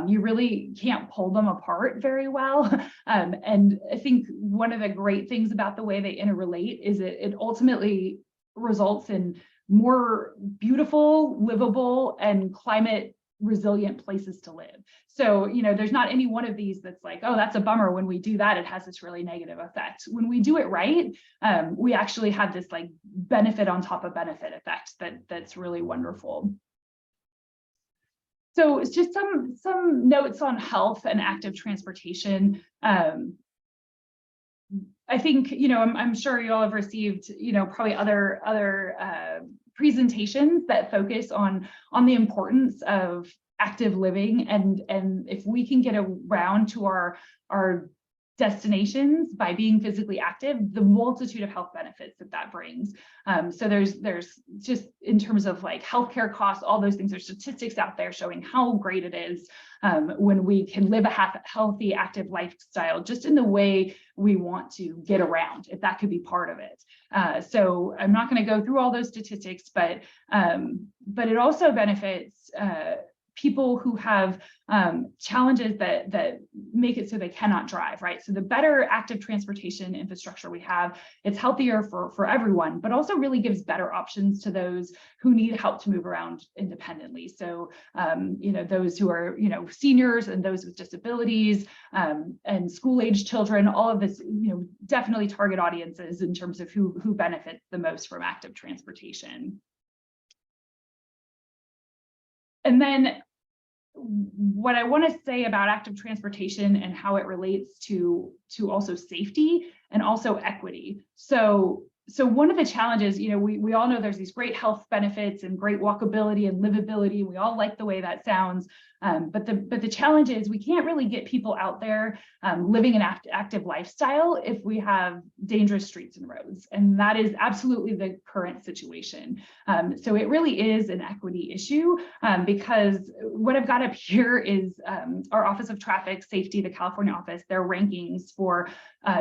You really can't pull them apart very well. And I think one of the great things about the way they interrelate is it ultimately results in more beautiful, livable, and climate resilient places to live. So, there's not any one of these that's like, oh, that's a bummer. When we do that, it has this really negative effect. When we do it right, we actually have this like benefit on top of benefit effect that's really wonderful. So it's just some notes on health and active transportation. I think, I'm sure you all have received, probably other presentations that focus on the importance of active living, and if we can get around to our destinations by being physically active, the multitude of health benefits that brings. So there's just, in terms of like healthcare costs, all those things, there's statistics out there showing how great it is when we can live a healthy, active lifestyle, just in the way we want to get around, if that could be part of it. So I'm not going to go through all those statistics, but it also benefits people who have challenges that make it so they cannot drive, right? So the better active transportation infrastructure we have, it's healthier for everyone, but also really gives better options to those who need help to move around independently. So, those who are, seniors and those with disabilities and school-age children, all of this, definitely target audiences in terms of who benefits the most from active transportation. And then what I want to say about active transportation and how it relates to also safety and also equity. So one of the challenges, we all know there's these great health benefits and great walkability and livability. We all like the way that sounds. But the challenge is we can't really get people out there living an active lifestyle if we have dangerous streets and roads. And that is absolutely the current situation. So it really is an equity issue because what I've got up here is our Office of Traffic Safety, the California office, their rankings for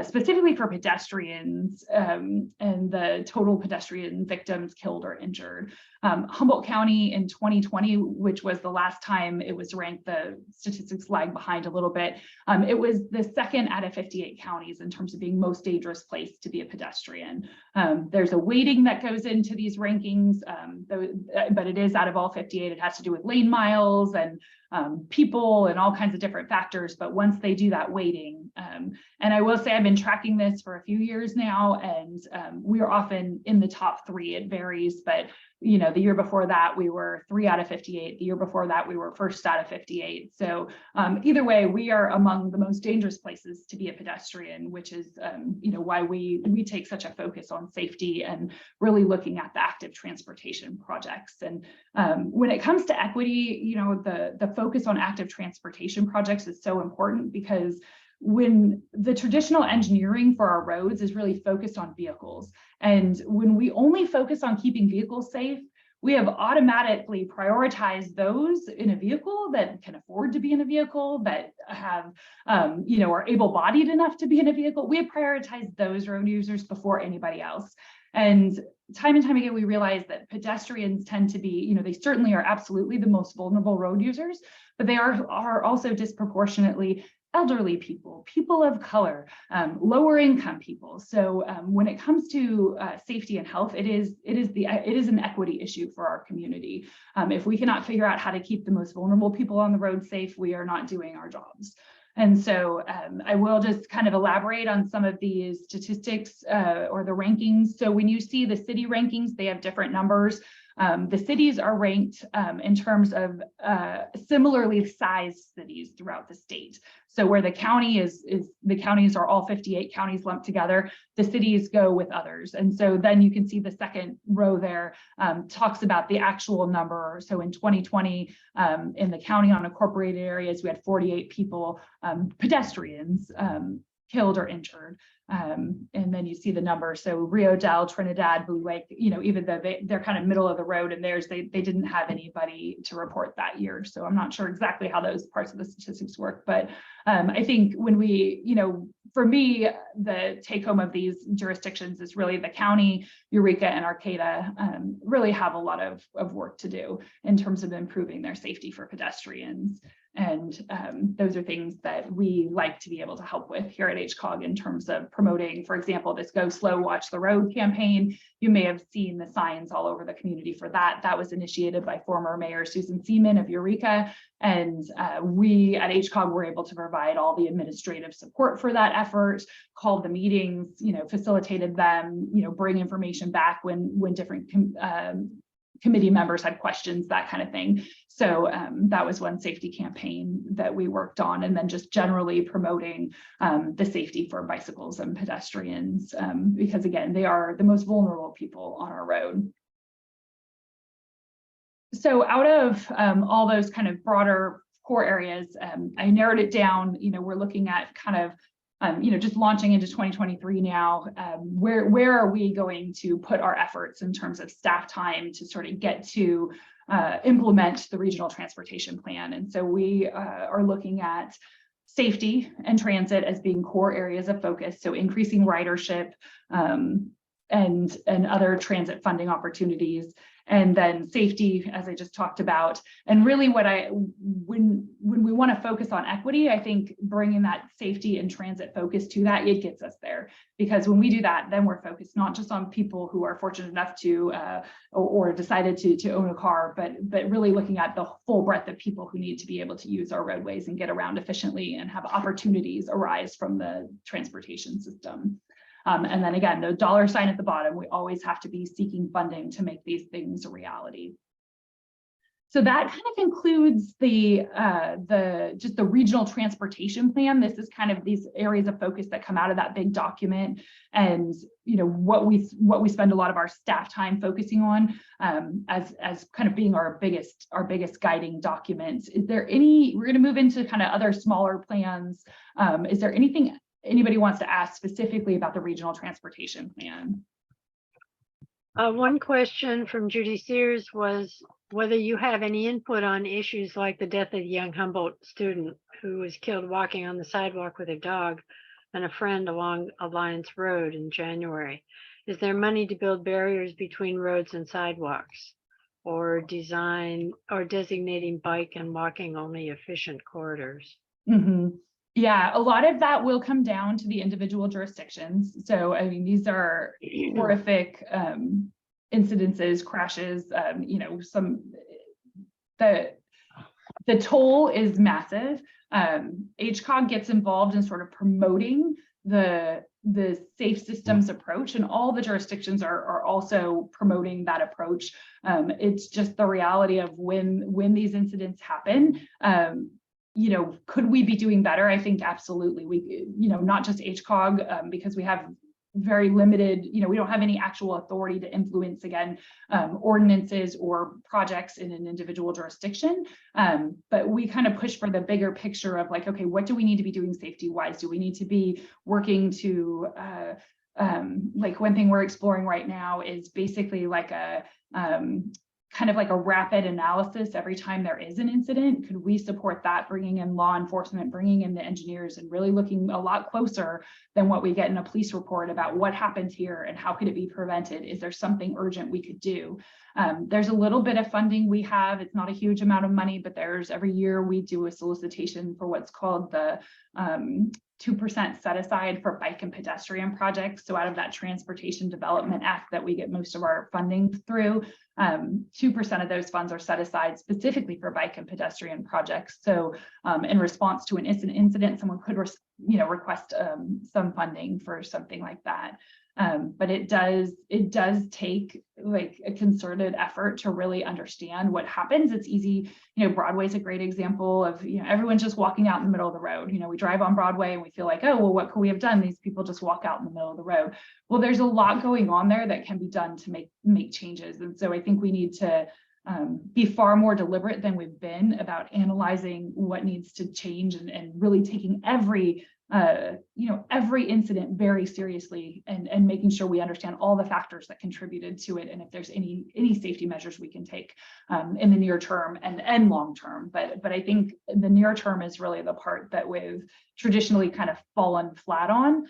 specifically for pedestrians and the total pedestrian victims killed or injured. Humboldt County in 2020, which was the last time it was ranked, the statistics lag behind a little bit. It was the second out of 58 counties in terms of being most dangerous place to be a pedestrian. There's a weighting that goes into these rankings, but it is out of all 58. It has to do with lane miles and people and all kinds of different factors. But once they do that weighting, and I will say I've been tracking this for a few years now, and we are often in the top 3. It varies, but the year before that we were 3 out of 58. The year before that we were 1st out of 58. So either way, we are among the most dangerous places to be a pedestrian, which is why we take such a focus on safety and really looking at the active transportation projects. And when it comes to equity, the focus on active transportation projects is so important because when the traditional engineering for our roads is really focused on vehicles, and when we only focus on keeping vehicles safe, we have automatically prioritized those in a vehicle that can afford to be in a vehicle, that have, are able-bodied enough to be in a vehicle. We have prioritized those road users before anybody else. And time again, we realize that pedestrians tend to be, they certainly are absolutely the most vulnerable road users, but they are also disproportionately elderly people, people of color, lower income people. So when it comes to safety and health, it is an equity issue for our community. If we cannot figure out how to keep the most vulnerable people on the road safe, we are not doing our jobs. And so I will just kind of elaborate on some of these statistics or the rankings. So when you see the city rankings, they have different numbers. The cities are ranked in terms of similarly sized cities throughout the state. So where the county is the counties are all 58 counties lumped together, the cities go with others. And so then you can see the second row there talks about the actual number. So in 2020, in the county unincorporated areas, we had 48 people, pedestrians, killed or injured. And then you see the numbers. So Rio Dell, Trinidad, Blue Lake, even though they're kind of middle of the road and they didn't have anybody to report that year. So I'm not sure exactly how those parts of the statistics work, but I think when we, for me, the take home of these jurisdictions is really the county, Eureka and Arcata really have a lot of work to do in terms of improving their safety for pedestrians. And those are things that we like to be able to help with here at HCAOG in terms of promoting, for example, this Go Slow, Watch the Road campaign. You may have seen the signs all over the community for that. That was initiated by former Mayor Susan Seaman of Eureka. And we at HCAOG were able to provide all the administrative support for that effort, called the meetings, facilitated them, bring information back when different committee members had questions, that kind of thing. So that was one safety campaign that we worked on, and then just generally promoting the safety for bicycles and pedestrians, because again, they are the most vulnerable people on our road. So out of all those kind of broader core areas, I narrowed it down. We're looking at kind of just launching into 2023 now, where are we going to put our efforts in terms of staff time to sort of get to implement the regional transportation plan? And so we are looking at safety and transit as being core areas of focus. So increasing ridership and other transit funding opportunities. And then safety, as I just talked about. And really when we want to focus on equity, I think bringing that safety and transit focus to that, it gets us there. Because when we do that, then we're focused not just on people who are fortunate enough to or decided to own a car, but really looking at the full breadth of people who need to be able to use our roadways and get around efficiently and have opportunities arise from the transportation system. And then again, the dollar sign at the bottom, we always have to be seeking funding to make these things a reality. So that kind of includes just the regional transportation plan. This is kind of these areas of focus that come out of that big document, and what we spend a lot of our staff time focusing on as kind of being our biggest guiding documents. Is there any? We're going to move into kind of other smaller plans. Is there anything anybody wants to ask specifically about the regional transportation plan? One question from Judy Sears was whether you have any input on issues like the death of a young Humboldt student who was killed walking on the sidewalk with her dog and a friend along Alliance Road in January. Is there money to build barriers between roads and sidewalks, or designating bike and walking only efficient corridors? Mm-hmm. Yeah, a lot of that will come down to the individual jurisdictions. So, I mean, these are horrific incidences, crashes, the toll is massive. HCAOG gets involved in sort of promoting the safe systems approach, and all the jurisdictions are also promoting that approach. It's just the reality of when these incidents happen. Could we be doing better? I think absolutely. We, not just HCAOG, because we have very limited, we don't have any actual authority to influence, again, ordinances or projects in an individual jurisdiction. But we kind of push for the bigger picture of like, okay, what do we need to be doing safety wise? Do we need to be working to, like one thing we're exploring right now is basically like a, kind of like a rapid analysis every time there is an incident. Could we support that, bringing in law enforcement, bringing in the engineers, and really looking a lot closer than what we get in a police report about what happened here and how could it be prevented? Is there something urgent we could do? There's a little bit of funding we have. It's not a huge amount of money, but every year we do a solicitation for what's called the 2% set aside for bike and pedestrian projects. So out of that Transportation Development Act that we get most of our funding through, 2% of those funds are set aside specifically for bike and pedestrian projects. So in response to an incident, someone could request some funding for something like that. But it does take like a concerted effort to really understand what happens. It's easy, Broadway's a great example of, everyone's just walking out in the middle of the road. We drive on Broadway and we feel like, oh, well, what could we have done? These people just walk out in the middle of the road. Well, there's a lot going on there that can be done to make changes. And so I think we need to be far more deliberate than we've been about analyzing what needs to change and really taking every incident very seriously and making sure we understand all the factors that contributed to it, and if there's any safety measures we can take in the near term and long term. But I think the near term is really the part that we've traditionally kind of fallen flat on,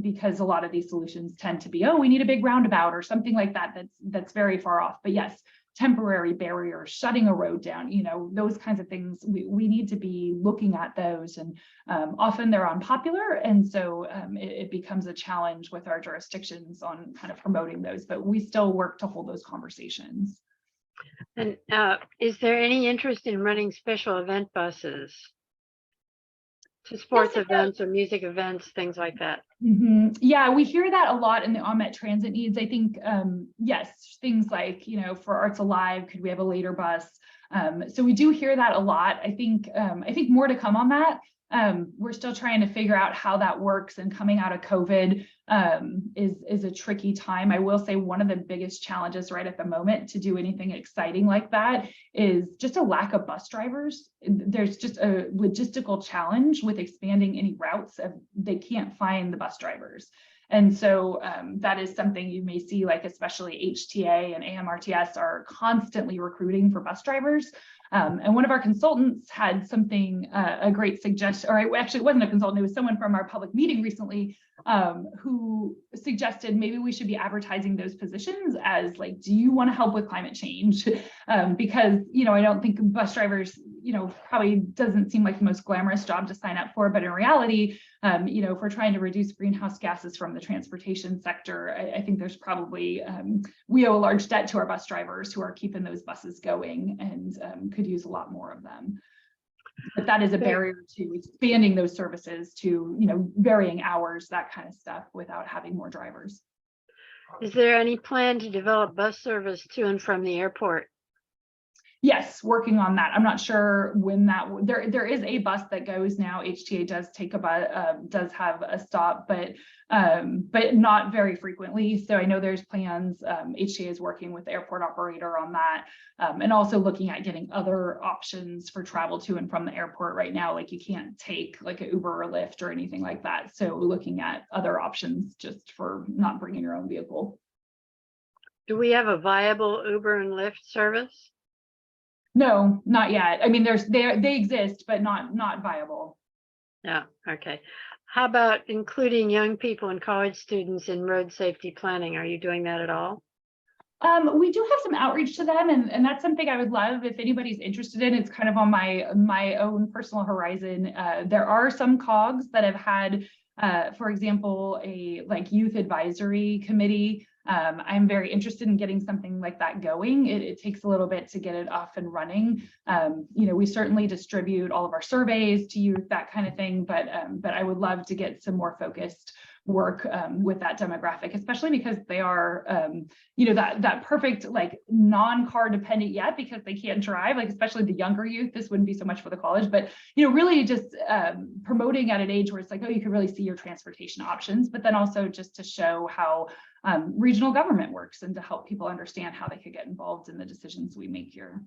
because a lot of these solutions tend to be, oh, we need a big roundabout or something like that that's very far off. But yes, temporary barriers, shutting a road down, those kinds of things, we need to be looking at those, and often they're unpopular, and so it becomes a challenge with our jurisdictions on kind of promoting those, but we still work to hold those conversations. And is there any interest in running special event buses to sports events or music events, things like that? Mm-hmm. Yeah, we hear that a lot in the on-met transit needs. I think, yes, things like, for Arts Alive, could we have a later bus? So we do hear that a lot. I think more to come on that. We're still trying to figure out how that works, and coming out of COVID is a tricky time. I will say one of the biggest challenges right at the moment to do anything exciting like that is just a lack of bus drivers. There's just a logistical challenge with expanding any routes. They can't find the bus drivers. And so that is something you may see, like especially HTA and AMRTS are constantly recruiting for bus drivers. And one of our consultants had something, a great suggestion, or it actually wasn't a consultant, it was someone from our public meeting recently who suggested maybe we should be advertising those positions as like, do you want to help with climate change? Because, you know, I don't think bus drivers, you know, probably doesn't seem like the most glamorous job to sign up for, but in reality, you know, if we're trying to reduce greenhouse gases from the transportation sector, I think there's probably, we owe a large debt to our bus drivers who are keeping those buses going and could use a lot more of them. But that is a barrier to expanding those services to, you know, varying hours, that kind of stuff, without having more drivers. Is there any plan to develop bus service to and from the airport? Yes, working on that. I'm not sure when that there is a bus that goes now. HTA does take a bus, does have a stop, but not very frequently. So I know there's plans. HTA is working with the airport operator on that, and also looking at getting other options for travel to and from the airport. Right now, like you can't take like an Uber or Lyft or anything like that. So looking at other options just for not bringing your own vehicle. Do we have a viable Uber and Lyft service? No, not yet. I mean, they exist, but not viable. Yeah, okay. How about including young people and college students in road safety planning? Are you doing that at all? We do have some outreach to them, and that's something I would love if anybody's interested in. It's kind of on my own personal horizon. There are some COGs that have had, for example, a like youth advisory committee. I'm very interested in getting something like that going. It takes a little bit to get it off and running. You know, we certainly distribute all of our surveys to youth, that kind of thing, but I would love to get some more focused work with that demographic, especially because they are, you know, that perfect, like non-car dependent yet, because they can't drive, like especially the younger youth. This wouldn't be so much for the college, but, you know, really just promoting at an age where it's like, oh, you can really see your transportation options, but then also just to show how regional government works and to help people understand how they could get involved in the decisions we make here.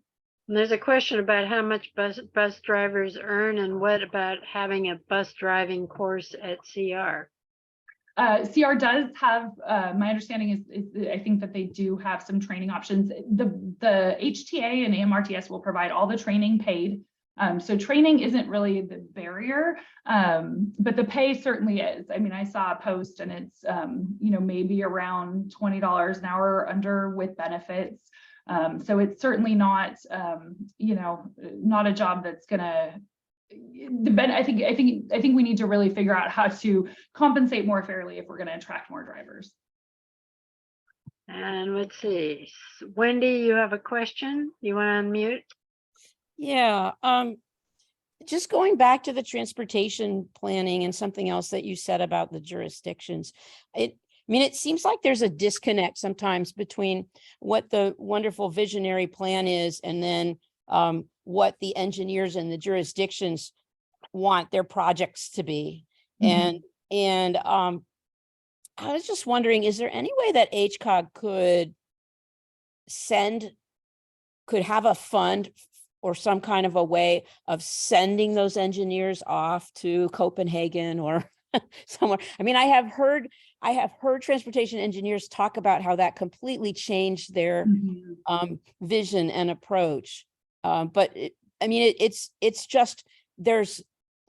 And there's a question about how much bus drivers earn, and what about having a bus driving course at CR? CR does have, my understanding is I think that they do have some training options. The HTA and AMRTS will provide all the training paid. So training isn't really the barrier, but the pay certainly is. I mean, I saw a post and it's, you know, maybe around $20 an hour under with benefits. So it's certainly not, you know, not a job that's gonna, I think we need to really figure out how to compensate more fairly if we're going to attract more drivers. And let's see, Wendy, you have a question? You want to unmute? Yeah, just going back to the transportation planning and something else that you said about the jurisdictions. I mean, it seems like there's a disconnect sometimes between what the wonderful visionary plan is and then what the engineers and the jurisdictions want their projects to be. Mm-hmm. And I was just wondering, is there any way that HCAOG could have a fund or some kind of a way of sending those engineers off to Copenhagen or somewhere? I mean, I have heard transportation engineers talk about how that completely changed their vision and approach. But it's just, there's,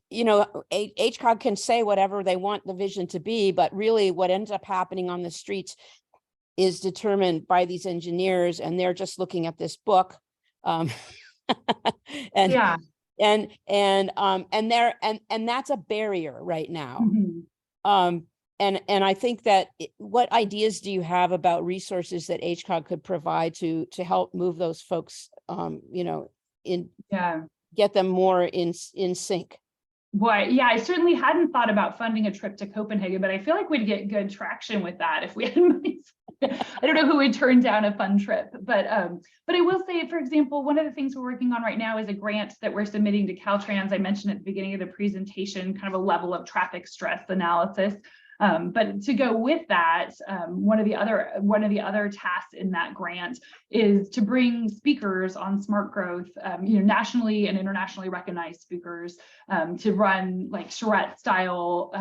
you know, HCAOG can say whatever they want the vision to be, but really what ends up happening on the streets is determined by these engineers, and they're just looking at this book. And yeah. And that's a barrier right now. Mm-hmm. And I think that what ideas do you have about resources that HCAOG could provide to help move those folks, you know, get them more in sync? Boy, yeah, I certainly hadn't thought about funding a trip to Copenhagen, but I feel like we'd get good traction with that if we had money. I don't know who would turn down a fun trip, but I will say, for example, one of the things we're working on right now is a grant that we're submitting to Caltrans. I mentioned at the beginning of the presentation, kind of a level of traffic stress analysis. But to go with that, one of the other tasks in that grant is to bring speakers on smart growth, nationally and internationally recognized speakers, to run like charrette style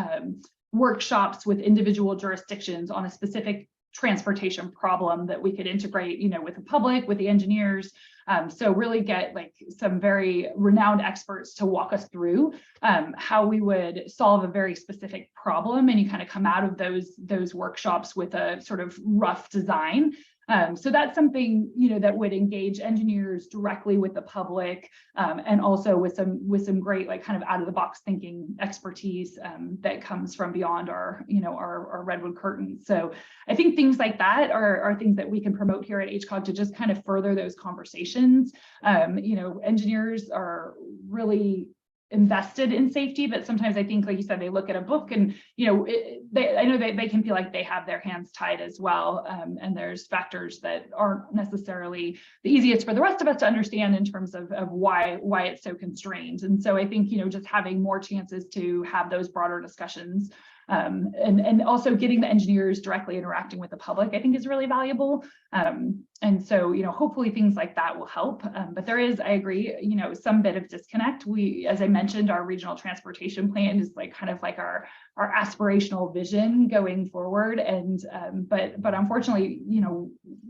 workshops with individual jurisdictions on a specific transportation problem that we could integrate, with the public, with the engineers. So really get like some very renowned experts to walk us through how we would solve a very specific problem, and you kind of come out of those workshops with a sort of rough design. So that's something that would engage engineers directly with the public, and also with some great like kind of out of the box thinking expertise that comes from beyond our redwood curtains. So I think things like that are things that we can promote here at HCAOG to just kind of further those conversations. Engineers are really invested in safety, but sometimes I think, like you said, they look at a book and I know they can feel like they have their hands tied as well, and there's factors that aren't necessarily the easiest for the rest of us to understand in terms of why it's so constrained. And so I think just having more chances to have those broader discussions, and also getting the engineers directly interacting with the public, I think is really valuable. And so, hopefully things like that will help. But there is, I agree, some bit of disconnect. We, as I mentioned, our regional transportation plan is like kind of like our aspirational vision going forward. And but unfortunately,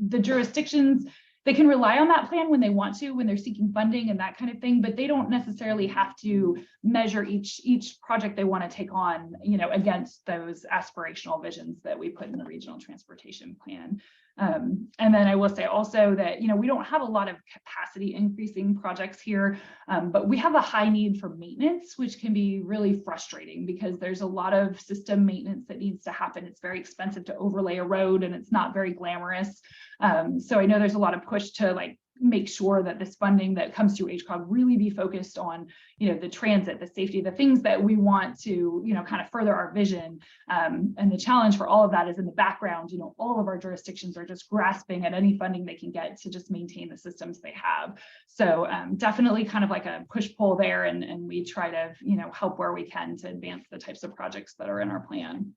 the jurisdictions, they can rely on that plan when they want to, when they're seeking funding and that kind of thing, but they don't necessarily have to measure each project they want to take on, against those aspirational visions that we put in the regional transportation plan. And then I will say also that, we don't have a lot of capacity increasing projects here, but we have a high need for maintenance, which can be really frustrating because there's a lot of system maintenance that needs to happen. It's very expensive to overlay a road and it's not very glamorous. So I know there's a lot of push to like make sure that this funding that comes through HCAOG really be focused on, the transit, the safety, the things that we want to, kind of further our vision. And the challenge for all of that is in the background, all of our jurisdictions are just grasping at any funding they can get to just maintain the systems they have. So definitely kind of like a push-pull there, and we try to, help where we can to advance the types of projects that are in our plan.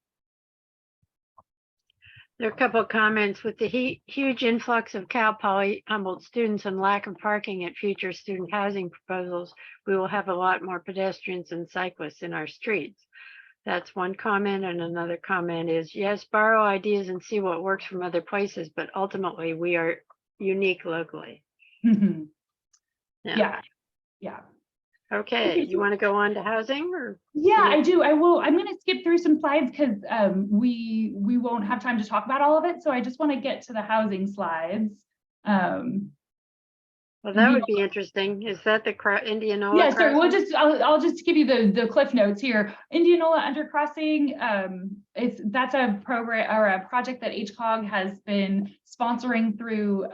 There are a couple of comments. With the huge influx of Cal Poly Humboldt students and lack of parking at future student housing proposals, we will have a lot more pedestrians and cyclists in our streets. That's one comment. And another comment is, yes, borrow ideas and see what works from other places, but ultimately we are unique locally. Mm-hmm. Yeah. Okay, you want to go on to housing? Or yeah, I do. I will. I'm going to skip through some slides because we won't have time to talk about all of it. So I just want to get to the housing slides. Well, that would be interesting. Is that the Indianola? Yeah, so I'll just give you the cliff notes here. Indianola Undercrossing, that's a program or a project that HCAOG has been sponsoring through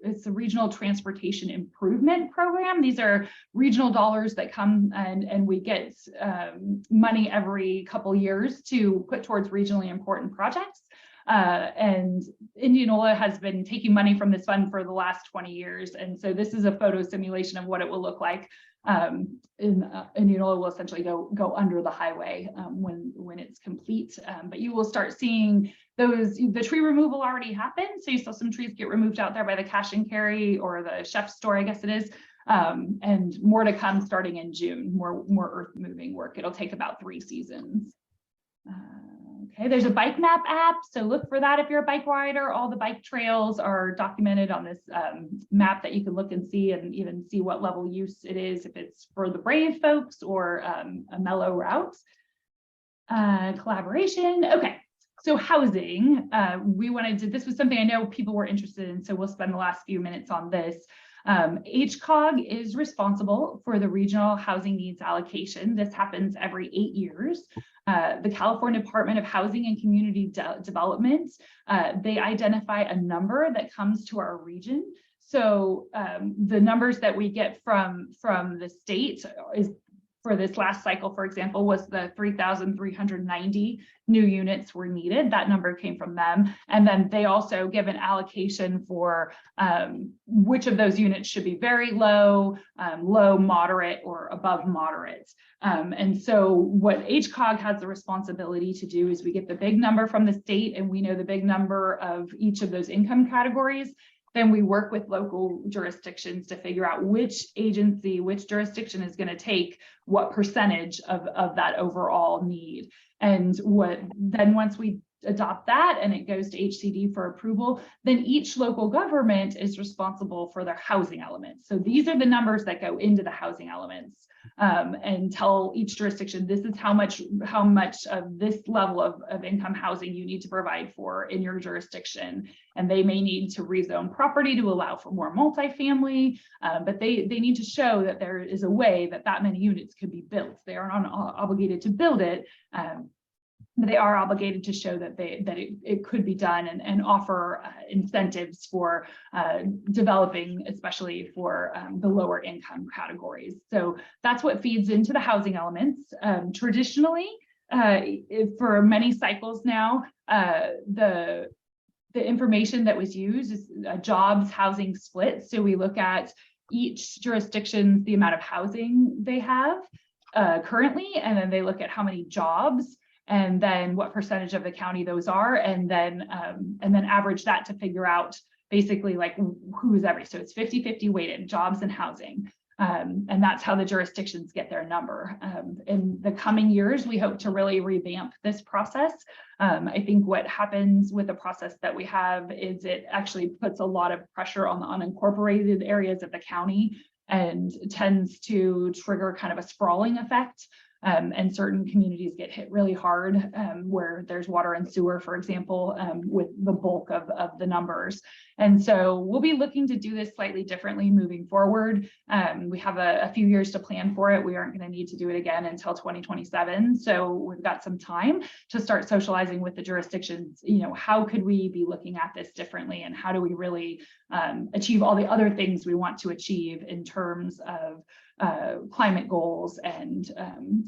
it's the Regional Transportation Improvement Program. These are regional dollars that come and we get money every couple years to put towards regionally important projects. And Indianola has been taking money from this fund for the last 20 years. And so this is a photo simulation of what it will look like. Indianola will essentially go under the highway when it's complete. But you will start seeing the tree removal already happen. So you saw some trees get removed out there by the cash and carry or the chef's store, I guess it is. And more to come starting in June, more earth moving work. It'll take about 3 seasons. Okay, there's a bike map app, so look for that if you're a bike rider. All the bike trails are documented on this map that you can look and see, and even see what level use it is, if it's for the brave folks or a mellow route. Collaboration. Okay, so housing. This was something I know people were interested in, so we'll spend the last few minutes on this. HCAOG is responsible for the Regional Housing Needs Allocation. This happens every 8 years. The California Department of Housing and Community Development, they identify a number that comes to our region. So the numbers that we get from the state is for this last cycle, for example, was the 3,390 new units were needed. That number came from them. And then they also give an allocation for which of those units should be very low, low, moderate, or above moderate. And so what HCAOG has the responsibility to do is we get the big number from the state, and we know the big number of each of those income categories. Then we work with local jurisdictions to figure out which agency, which jurisdiction is going to take what percentage of that overall need. And then once we adopt that and it goes to HCD for approval, then each local government is responsible for their housing elements. So these are the numbers that go into the housing elements, and tell each jurisdiction, this is how much of this level of income housing you need to provide for in your jurisdiction. And they may need to rezone property to allow for more multifamily, but they need to show that there is a way that many units could be built. They are not obligated to build it, but they are obligated to show that it could be done, and offer incentives for developing, especially for the lower income categories. So that's what feeds into the housing elements. Traditionally, for many cycles now, the information that was used is a jobs housing split. So we look at each jurisdiction, the amount of housing they have currently, and then they look at how many jobs, and then what percentage of the county those are, and then average that to figure out basically like who's every. So it's 50-50 weighted, jobs and housing. And that's how the jurisdictions get their number. In the coming years, we hope to really revamp this process. I think what happens with the process that we have is it actually puts a lot of pressure on the unincorporated areas of the county, and tends to trigger kind of a sprawling effect. And certain communities get hit really hard, where there's water and sewer, for example, with the bulk of the numbers. And so we'll be looking to do this slightly differently moving forward. We have a few years to plan for it. We aren't going to need to do it again until 2027. So we've got some time to start socializing with the jurisdictions. You know, how could we be looking at this differently, and how do we really achieve all the other things we want to achieve in terms of climate goals and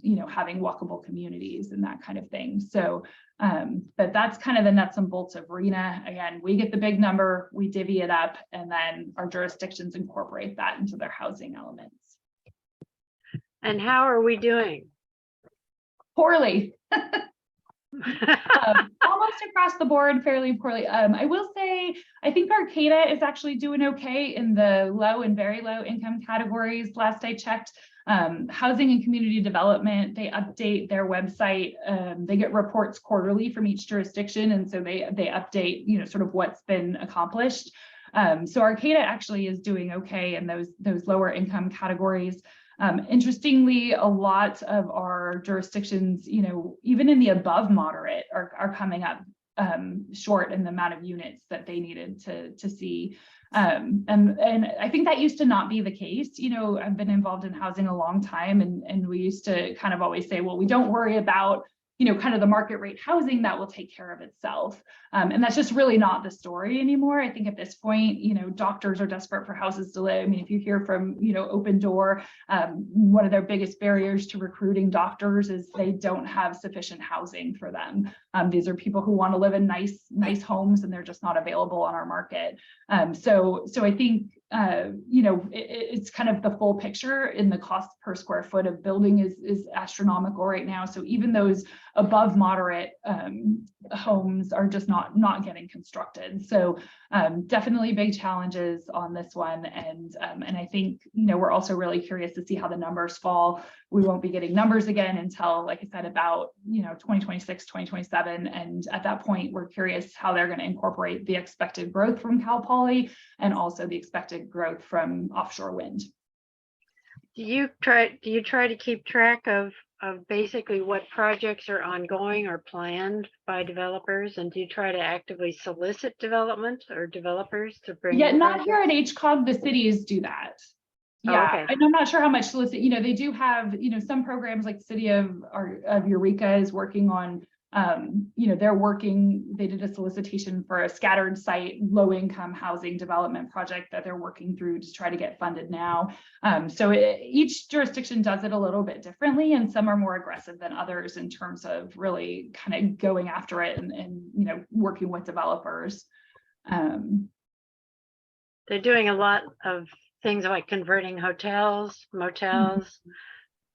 you know, having walkable communities and that kind of thing. So but that's kind of the nuts and bolts of RHNA. Again, we get the big number, we divvy it up, and then our jurisdictions incorporate that into their housing elements. And how are we doing? Poorly. Almost across the board, fairly poorly. I will say, I think Arcata is actually doing okay in the low and very low income categories. Last I checked, housing and community development, they update their website. They get reports quarterly from each jurisdiction, and so they update, you know, sort of what's been accomplished. So Arcata actually is doing okay in those lower income categories. Interestingly, a lot of our jurisdictions, you know, even in the above moderate, are coming up short in the amount of units that they needed to see. And I think that used to not be the case. You know, I've been involved in housing a long time, and we used to kind of always say, well, we don't worry about, you know, kind of the market rate housing, that will take care of itself. And that's just really not the story anymore. I think at this point, you know, doctors are desperate for houses to live. I mean, if you hear from, you know, Open Door, one of their biggest barriers to recruiting doctors is they don't have sufficient housing for them. These are people who want to live in nice homes, and they're just not available on our market. So I think, you know, it's kind of the full picture. In the cost per square foot of building is astronomical right now. So even those above moderate homes are just not getting constructed. So definitely big challenges on this one. And I think, you know, we're also really curious to see how the numbers fall. We won't be getting numbers again until, like I said, about, you know, 2026, 2027. And at that point, we're curious how they're going to incorporate the expected growth from Cal Poly and also the expected growth from offshore wind. Do you try to keep track of basically what projects are ongoing or planned by developers, and do you try to actively solicit development or developers to bring? Yeah, not here at HCAOG. The cities do that. Yeah, oh, okay. And I'm not sure how much solicit. You know, they do have, you know, some programs like the city of Eureka is working on they did a solicitation for a scattered site, low-income housing development project that they're working through to try to get funded now. So each jurisdiction does it a little bit differently, and some are more aggressive than others in terms of really kind of going after it and working with developers. They're doing a lot of things like converting hotels, motels,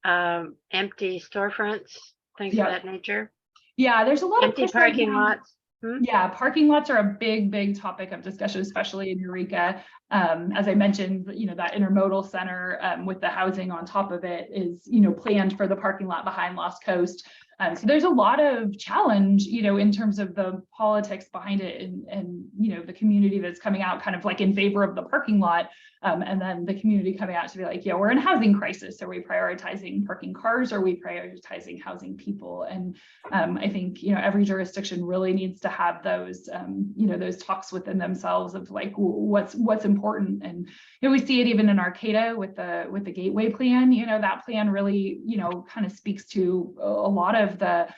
empty storefronts, things of that nature. Yeah, there's a lot empty of parking lots. Yeah, parking lots are a big topic of discussion, especially in Eureka. As I mentioned, that intermodal center with the housing on top of it is, planned for the parking lot behind Lost Coast. So there's a lot of challenge, in terms of the politics behind it and the community that's coming out kind of like in favor of the parking lot. And then the community coming out to be like, we're in a housing crisis. Are we prioritizing parking cars? Or are we prioritizing housing people? And I think, every jurisdiction really needs to have those, those talks within themselves of like, what's important. And we see it even in Arcata with the gateway plan. That plan really, kind of speaks to a lot of the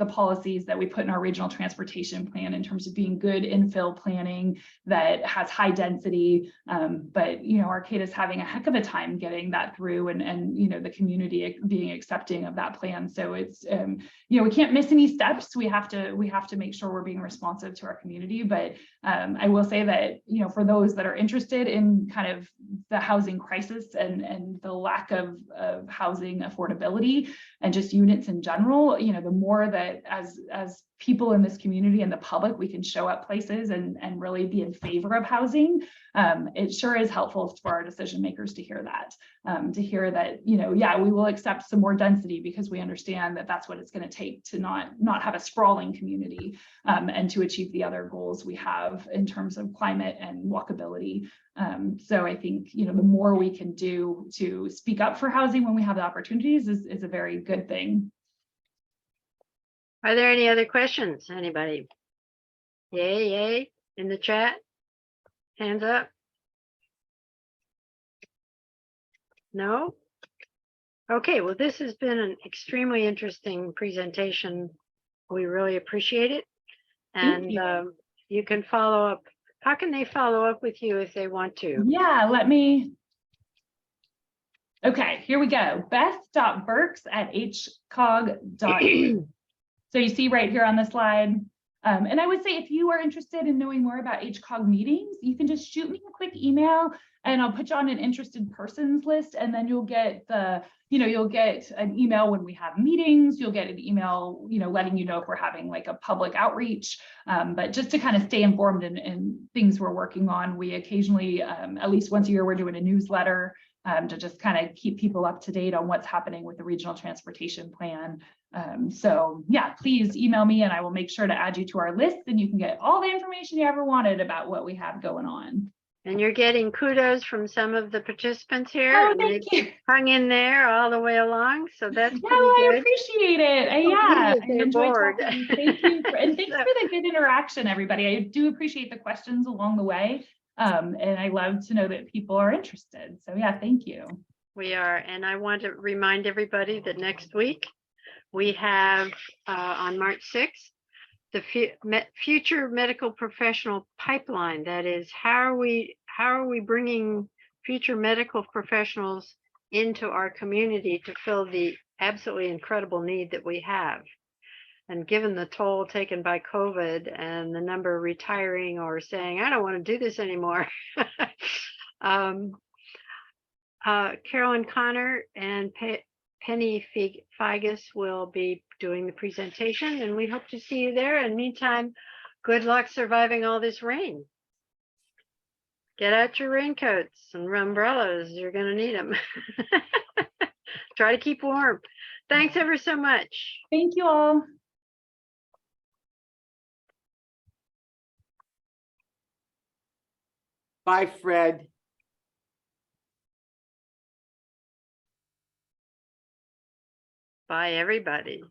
policies that we put in our regional transportation plan in terms of being good infill planning that has high density. But Arcata's having a heck of a time getting that through, and the community being accepting of that plan. So it's we can't miss any steps. We have to make sure we're being responsive to our community. But I will say that for those that are interested in kind of the housing crisis and the lack of housing affordability and just units in general, the more that as people in this community and the public, we can show up places and really be in favor of housing. It sure is helpful for our decision makers to hear that, we will accept some more density because we understand that that's what it's going to take to not have a sprawling community and to achieve the other goals we have in terms of climate and walkability. So I think, the more we can do to speak up for housing when we have the opportunities is a very good thing. Are there any other questions? Anybody? Yay in the chat? Hands up. No? Okay, well, this has been an extremely interesting presentation. We really appreciate it. And you can follow up. How can they follow up with you if they want to? Yeah, okay, here we go. Beth.Burks@hcog.org. So you see right here on the slide. And I would say if you are interested in knowing more about HCAOG meetings, you can just shoot me a quick email and I'll put you on an interested persons list, and then you'll get you'll get an email when we have meetings. You'll get an email, letting you know if we're having like a public outreach. But just to kind of stay informed in things we're working on, we occasionally, at least once a year, we're doing a newsletter to just kind of keep people up to date on what's happening with the regional transportation plan. So yeah, please email me and I will make sure to add you to our list, and you can get all the information you ever wanted about what we have going on. And you're getting kudos from some of the participants here. Oh, thank you. Hung in there all the way along. So that's pretty I good. appreciate it. I enjoyed talking. Thank you. And thanks for the good interaction, everybody. I do appreciate the questions along the way. And I love to know that people are interested. So yeah, thank you. We are. And I want to remind everybody that next week we have on March 6th, the future medical professional pipeline. That is, how are we bringing future medical professionals into our community to fill the absolutely incredible need that we have. And given the toll taken by COVID and the number retiring or saying, I don't want to do this anymore. Carolyn Connor and Penny Figus will be doing the presentation, and we hope to see you there. And meantime, good luck surviving all this rain. Get out your raincoats and umbrellas. You're going to need them. Try to keep warm. Thanks ever so much. Thank you all. Bye, Fred. Bye, everybody.